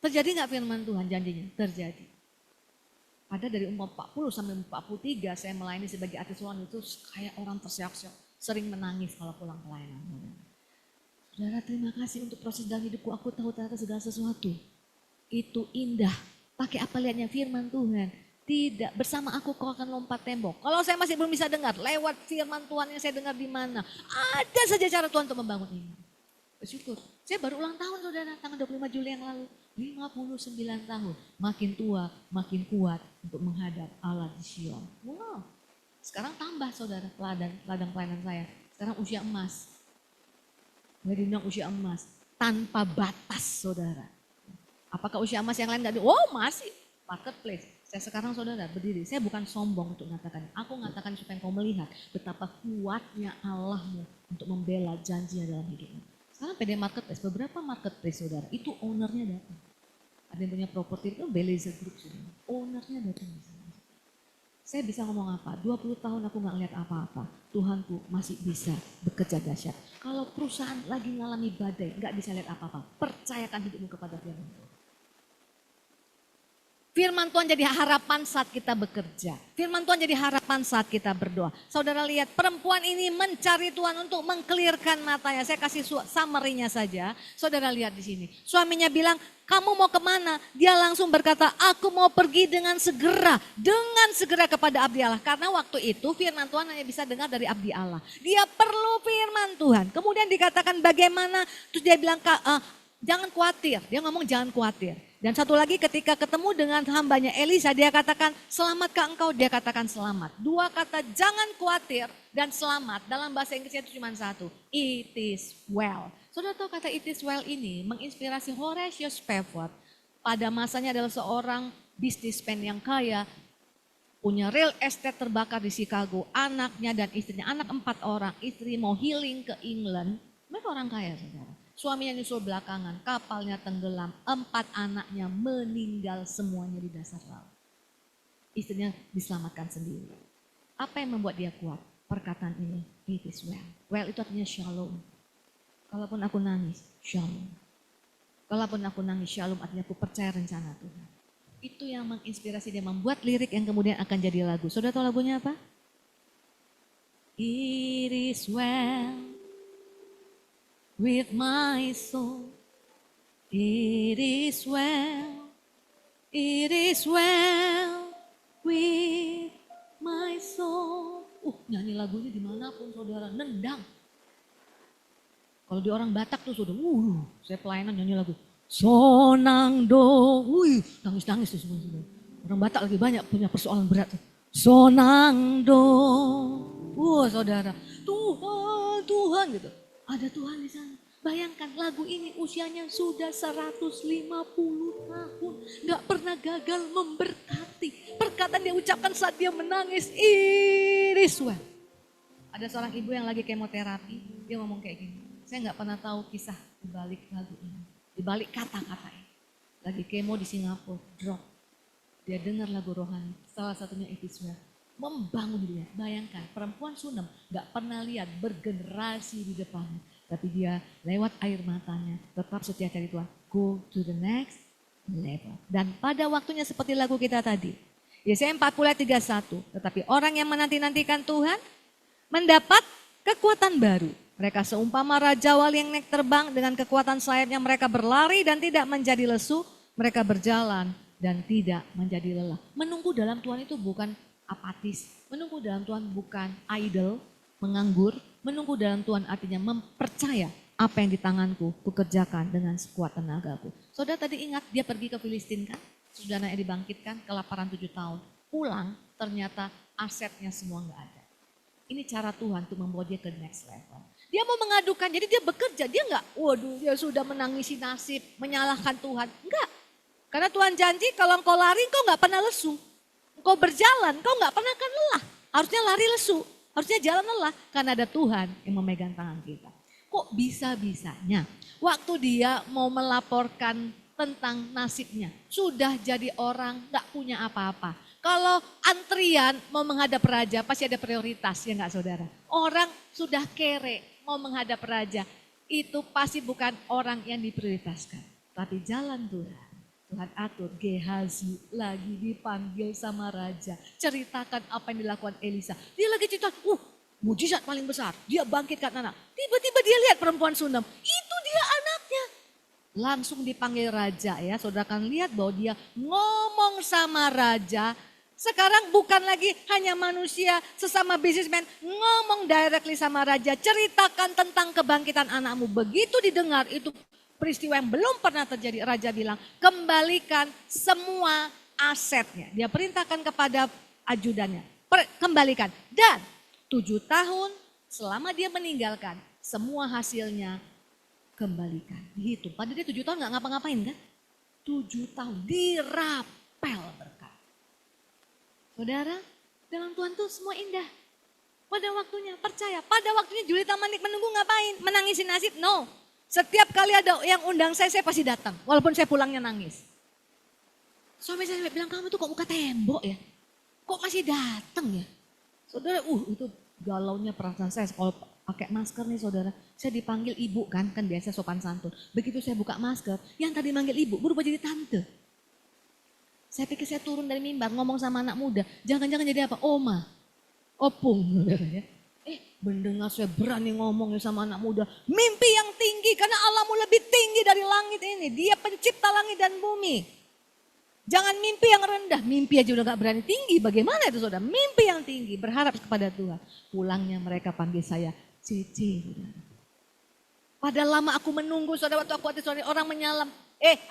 Terjadi gak firman Tuhan janjinya? Terjadi. Ada dari umur 40 sampai 43 saya melayani sebagai artis ruangan itu kayak orang terseok-seok. Sering menangis kalau pulang pelayanan. Saudara, terima kasih untuk proses dalam hidupku. Aku tahu ternyata segala sesuatu itu indah. Pakai apa lihatnya firman Tuhan. Tidak, bersama aku kau akan lompat tembok. Kalau saya masih belum bisa dengar, lewat firman Tuhan yang saya dengar di mana. Ada saja cara Tuhan untuk membangun ini. Bersyukur. Saya baru ulang tahun saudara, tanggal 25 Juli yang lalu. 59 tahun. Makin tua, makin kuat untuk menghadap Allah di Sion. Wow. Sekarang tambah saudara, ladang pelayanan saya. Sekarang usia emas. Nggak dibilang usia emas. Tanpa batas saudara. Apakah usia emas yang lain nggak? Oh masih. Marketplace. Saya sekarang saudara berdiri. Saya bukan sombong untuk mengatakan. Aku mengatakan supaya kau melihat betapa kuatnya Allahmu untuk membela janjinya dalam hidupmu. Sekarang PD Marketplace, beberapa marketplace saudara, itu ownernya datang. Ada yang punya properti itu Beleza Group saudara. Ownernya datang. Saya bisa ngomong apa? 20 tahun aku gak lihat apa-apa. Tuhanku masih bisa bekerja dahsyat. Kalau perusahaan lagi ngalami badai, gak bisa lihat apa-apa. Percayakan hidupmu kepada firman Tuhan. Firman Tuhan jadi harapan saat kita bekerja. Firman Tuhan jadi harapan saat kita berdoa. Saudara lihat perempuan ini mencari Tuhan untuk mengkelirkan matanya. Saya kasih summary-nya saja. Saudara lihat di sini. Suaminya bilang, kamu mau kemana? Dia langsung berkata, aku mau pergi dengan segera. Dengan segera kepada abdi Allah. Karena waktu itu firman Tuhan hanya bisa dengar dari abdi Allah. Dia perlu firman Tuhan. Kemudian dikatakan bagaimana? Terus dia bilang, jangan khawatir. Dia ngomong jangan khawatir. Dan satu lagi ketika ketemu dengan hambanya Elisa, dia katakan selamatkah engkau? Dia katakan selamat. 2 kata jangan khawatir dan selamat dalam bahasa Inggrisnya itu cuma 1. It is well. Saudara tahu kata it is well ini menginspirasi Horatio Spafford. Pada masanya adalah seorang businessman yang kaya. Punya real estate terbakar di Chicago. Anaknya dan istrinya, anak 4 orang. Istri mau healing ke England. Mereka orang kaya saudara. Suaminya nyusul belakangan, kapalnya tenggelam, 4 anaknya meninggal semuanya di dasar laut. Istrinya diselamatkan sendiri. Apa yang membuat dia kuat? Perkataan ini, it is well. Well itu artinya shalom. Kalaupun aku nangis, shalom. Kalaupun aku nangis, shalom artinya aku percaya rencana Tuhan. Itu yang menginspirasi dia membuat lirik yang kemudian akan jadi lagu. Saudara tahu lagunya apa? It is well with my soul, it is well with my soul. Nyanyi lagunya dimanapun saudara, nendang. Kalau di orang Batak tuh saudara, saya pelayanan nyanyi lagu. Sonang do, nangis-nangis tuh semua saudara. Orang Batak lagi banyak punya persoalan berat tuh. Sonang do, saudara, Tuhan gitu. Ada Tuhan di sana. Bayangkan lagu ini usianya sudah 150 tahun. Gak pernah gagal memberkati. Perkataan dia ucapkan saat dia menangis. It is well. Ada seorang ibu yang lagi kemoterapi. Dia ngomong kayak gini. Saya gak pernah tahu kisah di balik lagu ini. Di balik kata-kata ini. Lagi kemo di Singapura. Drop. Dia dengar lagu rohani. Salah satunya It is well. Membangun dia. Bayangkan perempuan Sunem gak pernah lihat bergenerasi di depannya. Tapi dia lewat air matanya tetap setia cari Tuhan. Go to the next level. Dan pada waktunya seperti lagu kita tadi. Yesaya 40 ayat 31. Tetapi orang yang menanti-nantikan Tuhan mendapat kekuatan baru. Mereka seumpama raja wali yang naik terbang dengan kekuatan sayapnya. Mereka berlari dan tidak menjadi lesu. Mereka berjalan dan tidak menjadi lelah. Menunggu dalam Tuhan itu bukan apatis. Menunggu dalam Tuhan bukan idle. menganggur. Menunggu dalam Tuhan artinya mempercaya apa yang di tanganku, kukerjakan dengan sekuat tenagaku. Saudara tadi ingat dia pergi ke Filistin kan? Saudaranya dibangkitkan, kelaparan 7 tahun. Pulang ternyata asetnya semua nggak ada. Ini cara Tuhan untuk membawa dia ke next level. Dia mau mengadukan, jadi dia bekerja. Dia nggak, waduh dia sudah menangisi nasib, menyalahkan Tuhan. Enggak. Karena Tuhan janji kalau engkau lari engkau nggak pernah lesu. Engkau berjalan, engkau nggak pernah akan lelah. Harusnya lari lesu, harusnya jalan lelah. Karena ada Tuhan yang memegang tangan kita. Kok bisa-bisanya waktu dia mau melaporkan tentang nasibnya. Sudah jadi orang gak punya apa-apa. Kalau antrian mau menghadap raja pasti ada prioritas ya gak saudara. Orang sudah kere mau menghadap raja itu pasti bukan orang yang diprioritaskan. Tapi jalan Tuhan. Tuhan atur Gehazi lagi dipanggil sama raja. Ceritakan apa yang dilakukan Elisa. Dia lagi cerita, mujizat paling besar. Dia bangkitkan anak. Tiba-tiba dia lihat perempuan Sunam. Itu dia anaknya. Langsung dipanggil raja ya. Saudara kan lihat bahwa dia ngomong sama raja. Sekarang bukan lagi hanya manusia sesama bisnismen. Ngomong directly sama raja. Ceritakan tentang kebangkitan anakmu. Begitu didengar itu peristiwa yang belum pernah terjadi. Raja bilang kembalikan semua asetnya. Dia perintahkan kepada ajudannya. Kembalikan. Dan 7 tahun selama dia meninggalkan semua hasilnya kembalikan. Dihitung. Padahal dia 7 tahun gak ngapa-ngapain kan? 7 tahun dirapel berkat. Saudara, dalam Tuhan tuh semua indah. Pada waktunya percaya. Pada waktunya Julita Manik menunggu ngapain? Menangisi nasib? No. Setiap kali ada yang undang saya pasti datang. Walaupun saya pulangnya nangis. Suami saya bilang kamu tuh kok muka tembok ya? Kok masih datang ya? Saudara, itu galaunya perasaan saya kalau pakai masker nih saudara. Saya dipanggil ibu kan biasa sopan santun. Begitu saya buka masker, yang tadi manggil ibu berubah jadi tante. Saya pikir saya turun dari mimbar ngomong sama anak muda. Jangan-jangan jadi apa? Oma, opung saudara ya. Mendengar saya berani ngomong sama anak muda. Mimpi yang tinggi karena Allahmu lebih tinggi dari langit ini. Dia pencipta langit dan bumi. Jangan mimpi yang rendah, mimpi aja udah gak berani tinggi. Bagaimana itu saudara? Mimpi yang tinggi, berharap kepada Tuhan. Pulangnya mereka panggil saya Cici. Padahal lama aku menunggu saudara waktu aku hati saudara orang menyalam.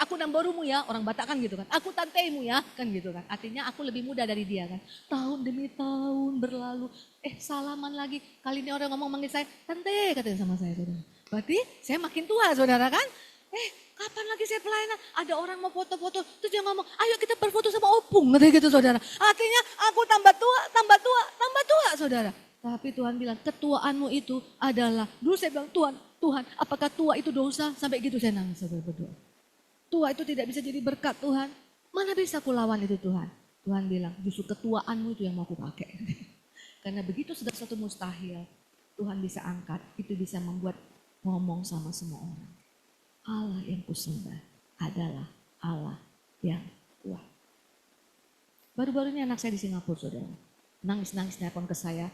Aku namborumu ya, orang Batak kan gitu kan. Aku tantemu ya, kan gitu kan. Artinya aku lebih muda dari dia kan. Tahun demi tahun berlalu. Salaman lagi. Kali ini orang ngomong manggil saya, tante katanya sama saya saudara. Berarti saya makin tua saudara kan. Kapan lagi saya pelayanan? Ada orang mau foto-foto, terus dia ngomong, ayo kita berfoto sama opung, katanya gitu saudara. Artinya aku tambah tua saudara. Tapi Tuhan bilang, ketuaanmu itu adalah, dulu saya bilang, Tuhan, apakah tua itu dosa? Sampai gitu saya nangis saudara berdoa. Tua itu tidak bisa jadi berkat Tuhan. Mana bisa aku lawan itu Tuhan? Tuhan bilang, justru ketuaanmu itu yang mau aku pakai. Karena begitu sudah suatu mustahil, Tuhan bisa angkat, itu bisa membuat ngomong sama semua orang. Allah yang kusembah adalah Allah yang kuat. Baru-baru ini anak saya di Singapura saudara. Nangis-nangis nelpon ke saya.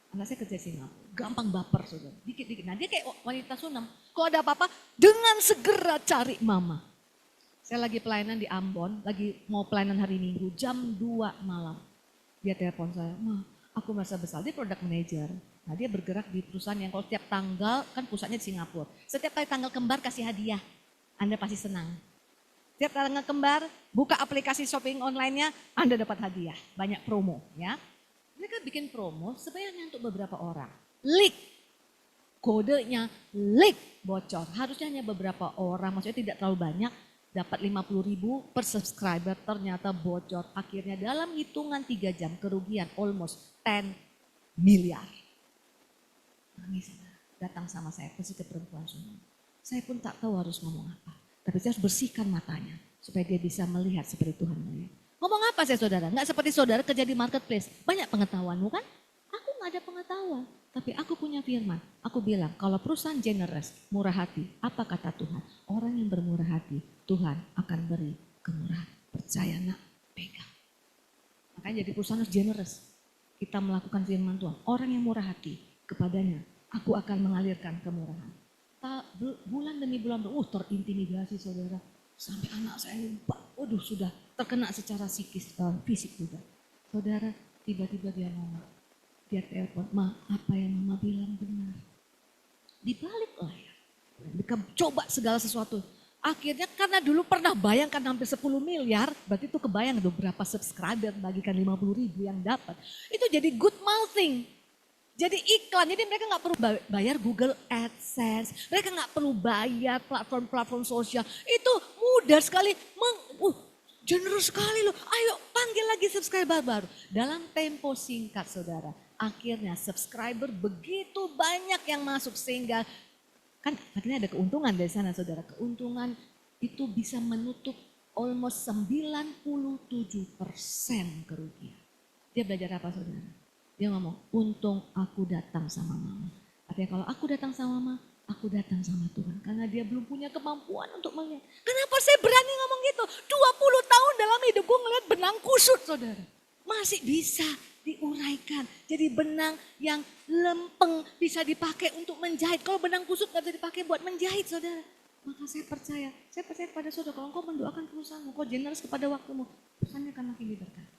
Anak saya kerja di Singapura. Gampang baper saudara. Dikit-dikit. Nah dia kayak wanita Sunam. Kalau ada apa-apa dengan segera cari mama. Saya lagi pelayanan di Ambon. Lagi mau pelayanan hari Minggu jam 2 malam. Dia telepon saya. Ma, aku merasa besar. Dia product manager. Nah dia bergerak di perusahaan yang kalau setiap tanggal, kan pusatnya di Singapura. Setiap kali tanggal kembar kasih hadiah, Anda pasti senang. Setiap tanggal kembar, buka aplikasi shopping online-nya, Anda dapat hadiah. Banyak promo ya. Mereka bikin promo sebenarnya untuk beberapa orang. Leak, kodenya leak, bocor. Harusnya hanya beberapa orang, maksudnya tidak terlalu banyak. Dapat 50.000 per subscriber, ternyata bocor. Akhirnya dalam hitungan 3 jam, kerugian almost 10 miliar. Nangis, datang sama saya, ke perempuan semua. Saya pun tak tahu harus ngomong apa. Tapi saya harus bersihkan matanya, supaya dia bisa melihat seperti Tuhan melihat. Ngomong apa saya saudara? Nggak seperti saudara kerja di marketplace. Banyak pengetahuanmu kan? Aku nggak ada pengetahuan. Tapi aku punya firman. Aku bilang, kalau perusahaan generous, murah hati, apa kata Tuhan? Orang yang bermurah hati, Tuhan akan beri kemurahan. Percaya nak, pegang. Makanya jadi perusahaan harus generous. Kita melakukan firman Tuhan. Orang yang murah hati, kepadanya aku akan mengalirkan kemurahan. Bulan demi bulan, terintimidasi saudara. Sampai anak saya lupa, sudah terkena secara psikis, fisik juga. Saudara, tiba-tiba dia ngomong. dia telepon, "Ma, apa yang mama bilang benar." Dibalik layar. Mereka coba segala sesuatu. Akhirnya karena dulu pernah bayangkan hampir 10 miliar, berarti itu kebayang tuh berapa subscriber bagikan 50.000 yang dapat. Itu jadi good mouthing. Jadi iklan, jadi mereka nggak perlu bayar Google AdSense, mereka nggak perlu bayar platform-platform sosial. Itu mudah sekali, generous sekali loh. Ayo panggil lagi subscriber baru. Dalam tempo singkat saudara, akhirnya subscriber begitu banyak yang masuk sehingga kan akhirnya ada keuntungan dari sana saudara. Keuntungan itu bisa menutup almost 97% kerugian. Dia belajar apa saudara? Dia ngomong, untung aku datang sama mama. Artinya kalau aku datang sama mama, aku datang sama Tuhan. Karena dia belum punya kemampuan untuk melihat. Kenapa saya berani ngomong gitu? 20 tahun dalam hidup gue ngeliat benang kusut saudara. Masih bisa diuraikan. Jadi benang yang lempeng bisa dipakai untuk menjahit. Kalau benang kusut gak bisa dipakai buat menjahit saudara. Maka saya percaya kepada saudara. Kalau engkau mendoakan perusahaanmu, kau generous kepada waktumu, perusahaannya akan makin diberkati.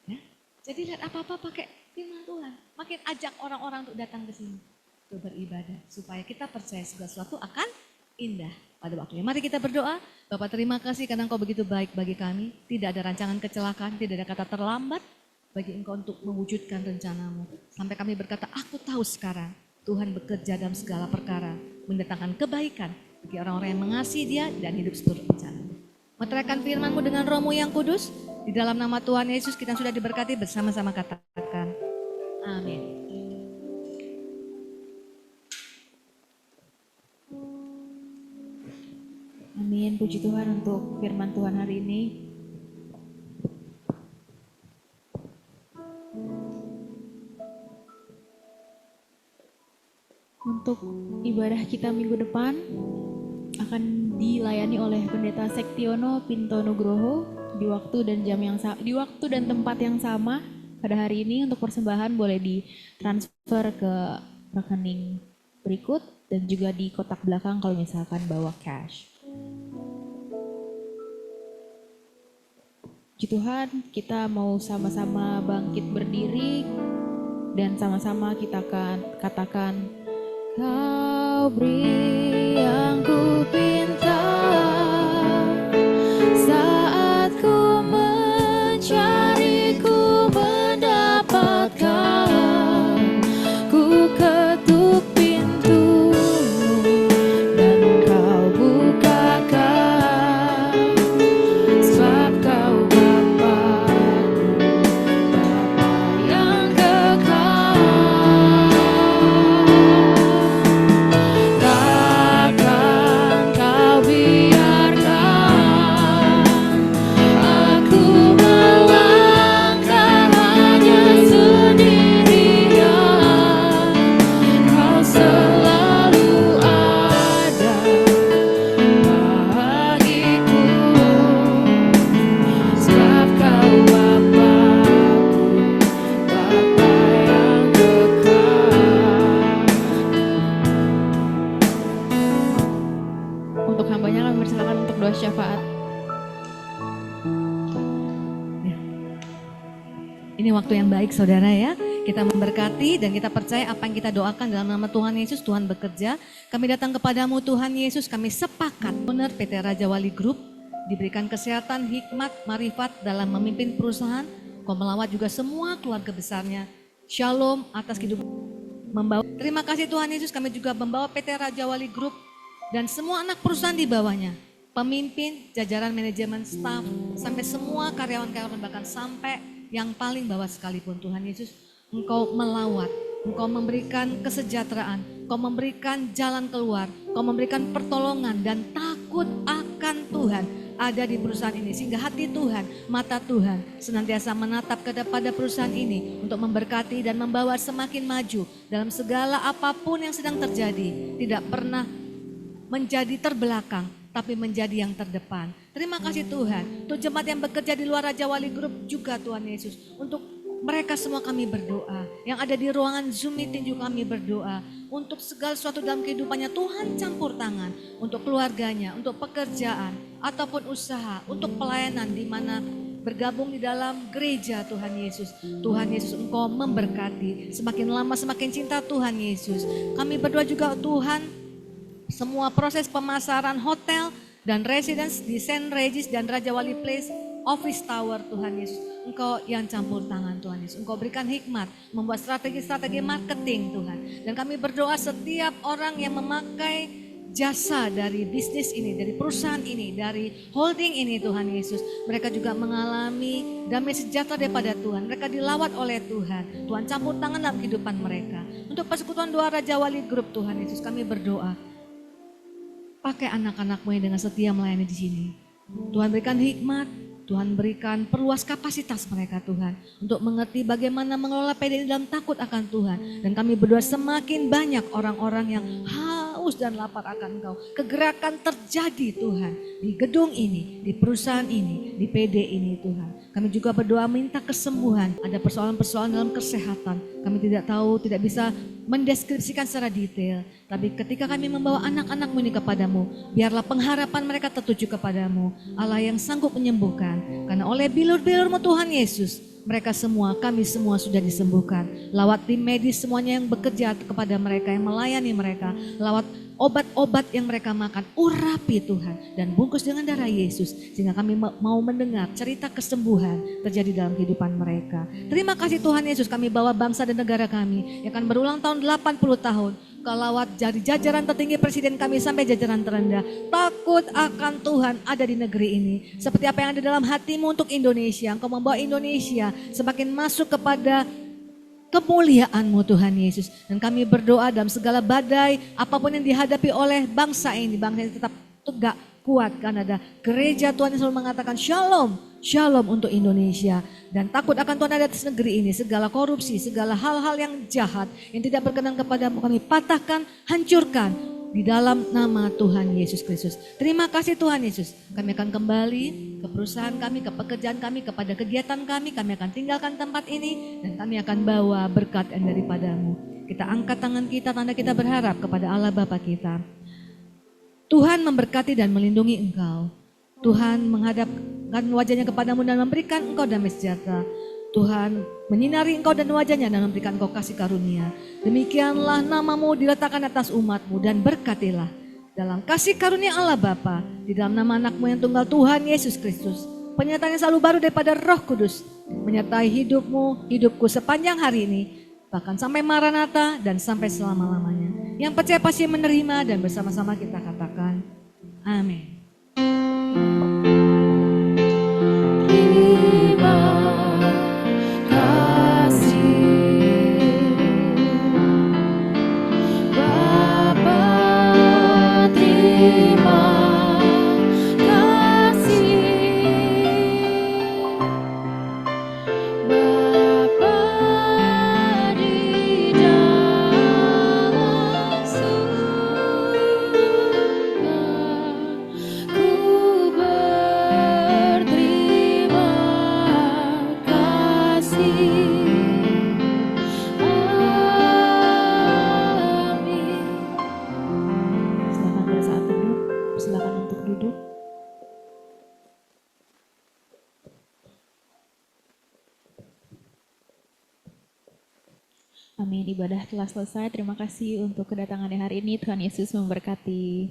Ya? Jadi lihat apa-apa pakai firman Tuhan. Makin ajak orang-orang untuk datang ke sini. Untuk beribadah. Supaya kita percaya segala sesuatu akan indah pada waktunya. Mari kita berdoa. Bapak terima kasih karena engkau begitu baik bagi kami. Tidak ada rancangan kecelakaan, tidak ada kata terlambat bagi engkau untuk mewujudkan rencanamu. Sampai kami berkata, aku tahu sekarang Tuhan bekerja dalam segala perkara. Mendatangkan kebaikan bagi orang-orang yang mengasihi dia dan hidup seturut rencana. Meteraikan firman-Mu dengan Roh-Mu yang kudus. Di dalam nama Tuhan Yesus kita sudah diberkati, bersama-sama katakan. Amin.
Amin, puji Tuhan untuk firman Tuhan hari ini. Untuk ibadah kita minggu depan akan dilayani oleh Pendeta Sektiono Pinto Nugroho di waktu dan di waktu dan tempat yang sama pada hari ini. Untuk persembahan boleh ditransfer ke rekening berikut dan juga di kotak belakang kalau misalkan bawa cash. Puji Tuhan, kita mau sama-sama bangkit berdiri dan sama-sama kita akan katakan, Kau beri yang ku pinta saat ku mencari, ku mendapatkan, ku ketuk pintu dan kau bukakan, sebab kau Bapa yang kekal. Untuk hambanya kami persilakan untuk doa syafaat.
Ini waktu yang baik saudara ya. Kita memberkati dan kita percaya apa yang kita doakan dalam nama Tuhan Yesus, Tuhan bekerja. Kami datang kepadamu Tuhan Yesus, kami sepakat benar PT Raja Wali Group diberikan kesehatan, hikmat, marifat dalam memimpin perusahaan. Kau melawat juga semua keluarga besarnya. Shalom atas kehidupan. Terima kasih Tuhan Yesus, kami juga membawa PT Raja Wali Group dan semua anak perusahaan di bawahnya. Pemimpin, jajaran manajemen, staff, sampai semua karyawan-karyawan bahkan sampai yang paling bawah sekalipun Tuhan Yesus. Engkau melawat, Engkau memberikan kesejahteraan, Engkau memberikan jalan keluar, Engkau memberikan pertolongan dan takut akan Tuhan ada di perusahaan ini. Sehingga hati Tuhan, mata Tuhan senantiasa menatap kepada perusahaan ini untuk memberkati dan membawa semakin maju dalam segala apapun yang sedang terjadi. Tidak pernah menjadi terbelakang, tapi menjadi yang terdepan. Terima kasih Tuhan, untuk jemaat yang bekerja di luar Raja Wali Group juga Tuhan Yesus. Untuk mereka semua kami berdoa, yang ada di ruangan Zoom meeting juga kami berdoa. Untuk segala sesuatu dalam kehidupannya Tuhan campur tangan. Untuk keluarganya, untuk pekerjaan, ataupun usaha, untuk pelayanan di mana bergabung di dalam gereja Tuhan Yesus. Tuhan Yesus Engkau memberkati, semakin lama semakin cinta Tuhan Yesus. Kami berdoa juga Tuhan, semua proses pemasaran hotel dan residence di Saint Regis dan Raja Wali Place, Office Tower Tuhan Yesus, Engkau yang campur tangan Tuhan Yesus. Engkau berikan hikmat, membuat strategi-strategi marketing Tuhan. Dan kami berdoa setiap orang yang memakai jasa dari bisnis ini, dari perusahaan ini, dari holding ini Tuhan Yesus. Mereka juga mengalami damai sejahtera daripada Tuhan. Mereka dilawat oleh Tuhan. Tuhan campur tangan dalam kehidupan mereka. Untuk persekutuan doa Raja Wali Group Tuhan Yesus, kami berdoa. Pakai anak-anak-Mu yang dengan setia melayani di sini. Tuhan berikan hikmat, Tuhan berikan perluas kapasitas mereka Tuhan. Untuk mengerti bagaimana mengelola PDI dalam takut akan Tuhan. Dan kami berdoa semakin banyak orang-orang yang haus dan lapar akan Engkau. Kegerakan terjadi Tuhan di gedung ini, di perusahaan ini, di PD ini Tuhan. Kami juga berdoa minta kesembuhan. Ada persoalan-persoalan dalam kesehatan. Kami tidak tahu, tidak bisa mendeskripsikan secara detail. Tapi ketika kami membawa anak-anak-Mu ini kepadamu, biarlah pengharapan mereka tertuju kepadamu. Allah yang sanggup menyembuhkan. Karena oleh bilur-bilur-Mu Tuhan Yesus, mereka semua, kami semua sudah disembuhkan. Lawat tim medis semuanya yang bekerja kepada mereka, yang melayani mereka. Lawat obat-obat yang mereka makan, urapi Tuhan. Dan bungkus dengan darah Yesus. Sehingga kami mau mendengar cerita kesembuhan terjadi dalam kehidupan mereka. Terima kasih Tuhan Yesus, kami bawa bangsa dan negara kami yang akan berulang tahun 80 tahun. Kau lawat dari jajaran tertinggi presiden kami sampai jajaran terendah. Takut akan Tuhan ada di negeri ini. Seperti apa yang ada dalam hatimu untuk Indonesia. Engkau membawa Indonesia semakin masuk kepada kemuliaan-Mu Tuhan Yesus. Dan kami berdoa dalam segala badai, apapun yang dihadapi oleh bangsa ini tetap tegak, kuat. Karena ada gereja Tuhan yang selalu mengatakan shalom, shalom untuk Indonesia. Dan takut akan Tuhan ada atas negeri ini. Segala korupsi, segala hal-hal yang jahat, yang tidak berkenan kepadamu kami patahkan, hancurkan. Di dalam nama Tuhan Yesus Kristus. Terima kasih Tuhan Yesus. Kami akan kembali ke perusahaan kami, ke pekerjaan kami, kepada kegiatan kami. Kami akan tinggalkan tempat ini dan kami akan bawa berkat yang daripada-Mu. Kita angkat tangan kita, tanda kita berharap kepada Allah Bapa kita. Tuhan memberkati dan melindungi Engkau. Tuhan menghadapkan wajahnya kepadamu dan memberikan Engkau damai sejahtera. Tuhan menyinari Engkau dan wajahnya dan memberikan Engkau kasih karunia. Demikianlah nama-Mu diletakkan atas umat-Mu dan berkatilah dalam kasih karunia Allah Bapa, di dalam nama anak-Mu yang tunggal Tuhan Yesus Kristus. Penyertaan yang selalu baru daripada Roh Kudus menyertai hidupmu, hidupku sepanjang hari ini, bahkan sampai Maranatha dan sampai selama-lamanya. Yang percaya pasti menerima dan bersama-sama kita katakan amin.
Amin, ibadah telah selesai. Terima kasih untuk kedatangannya hari ini. Tuhan Yesus memberkati.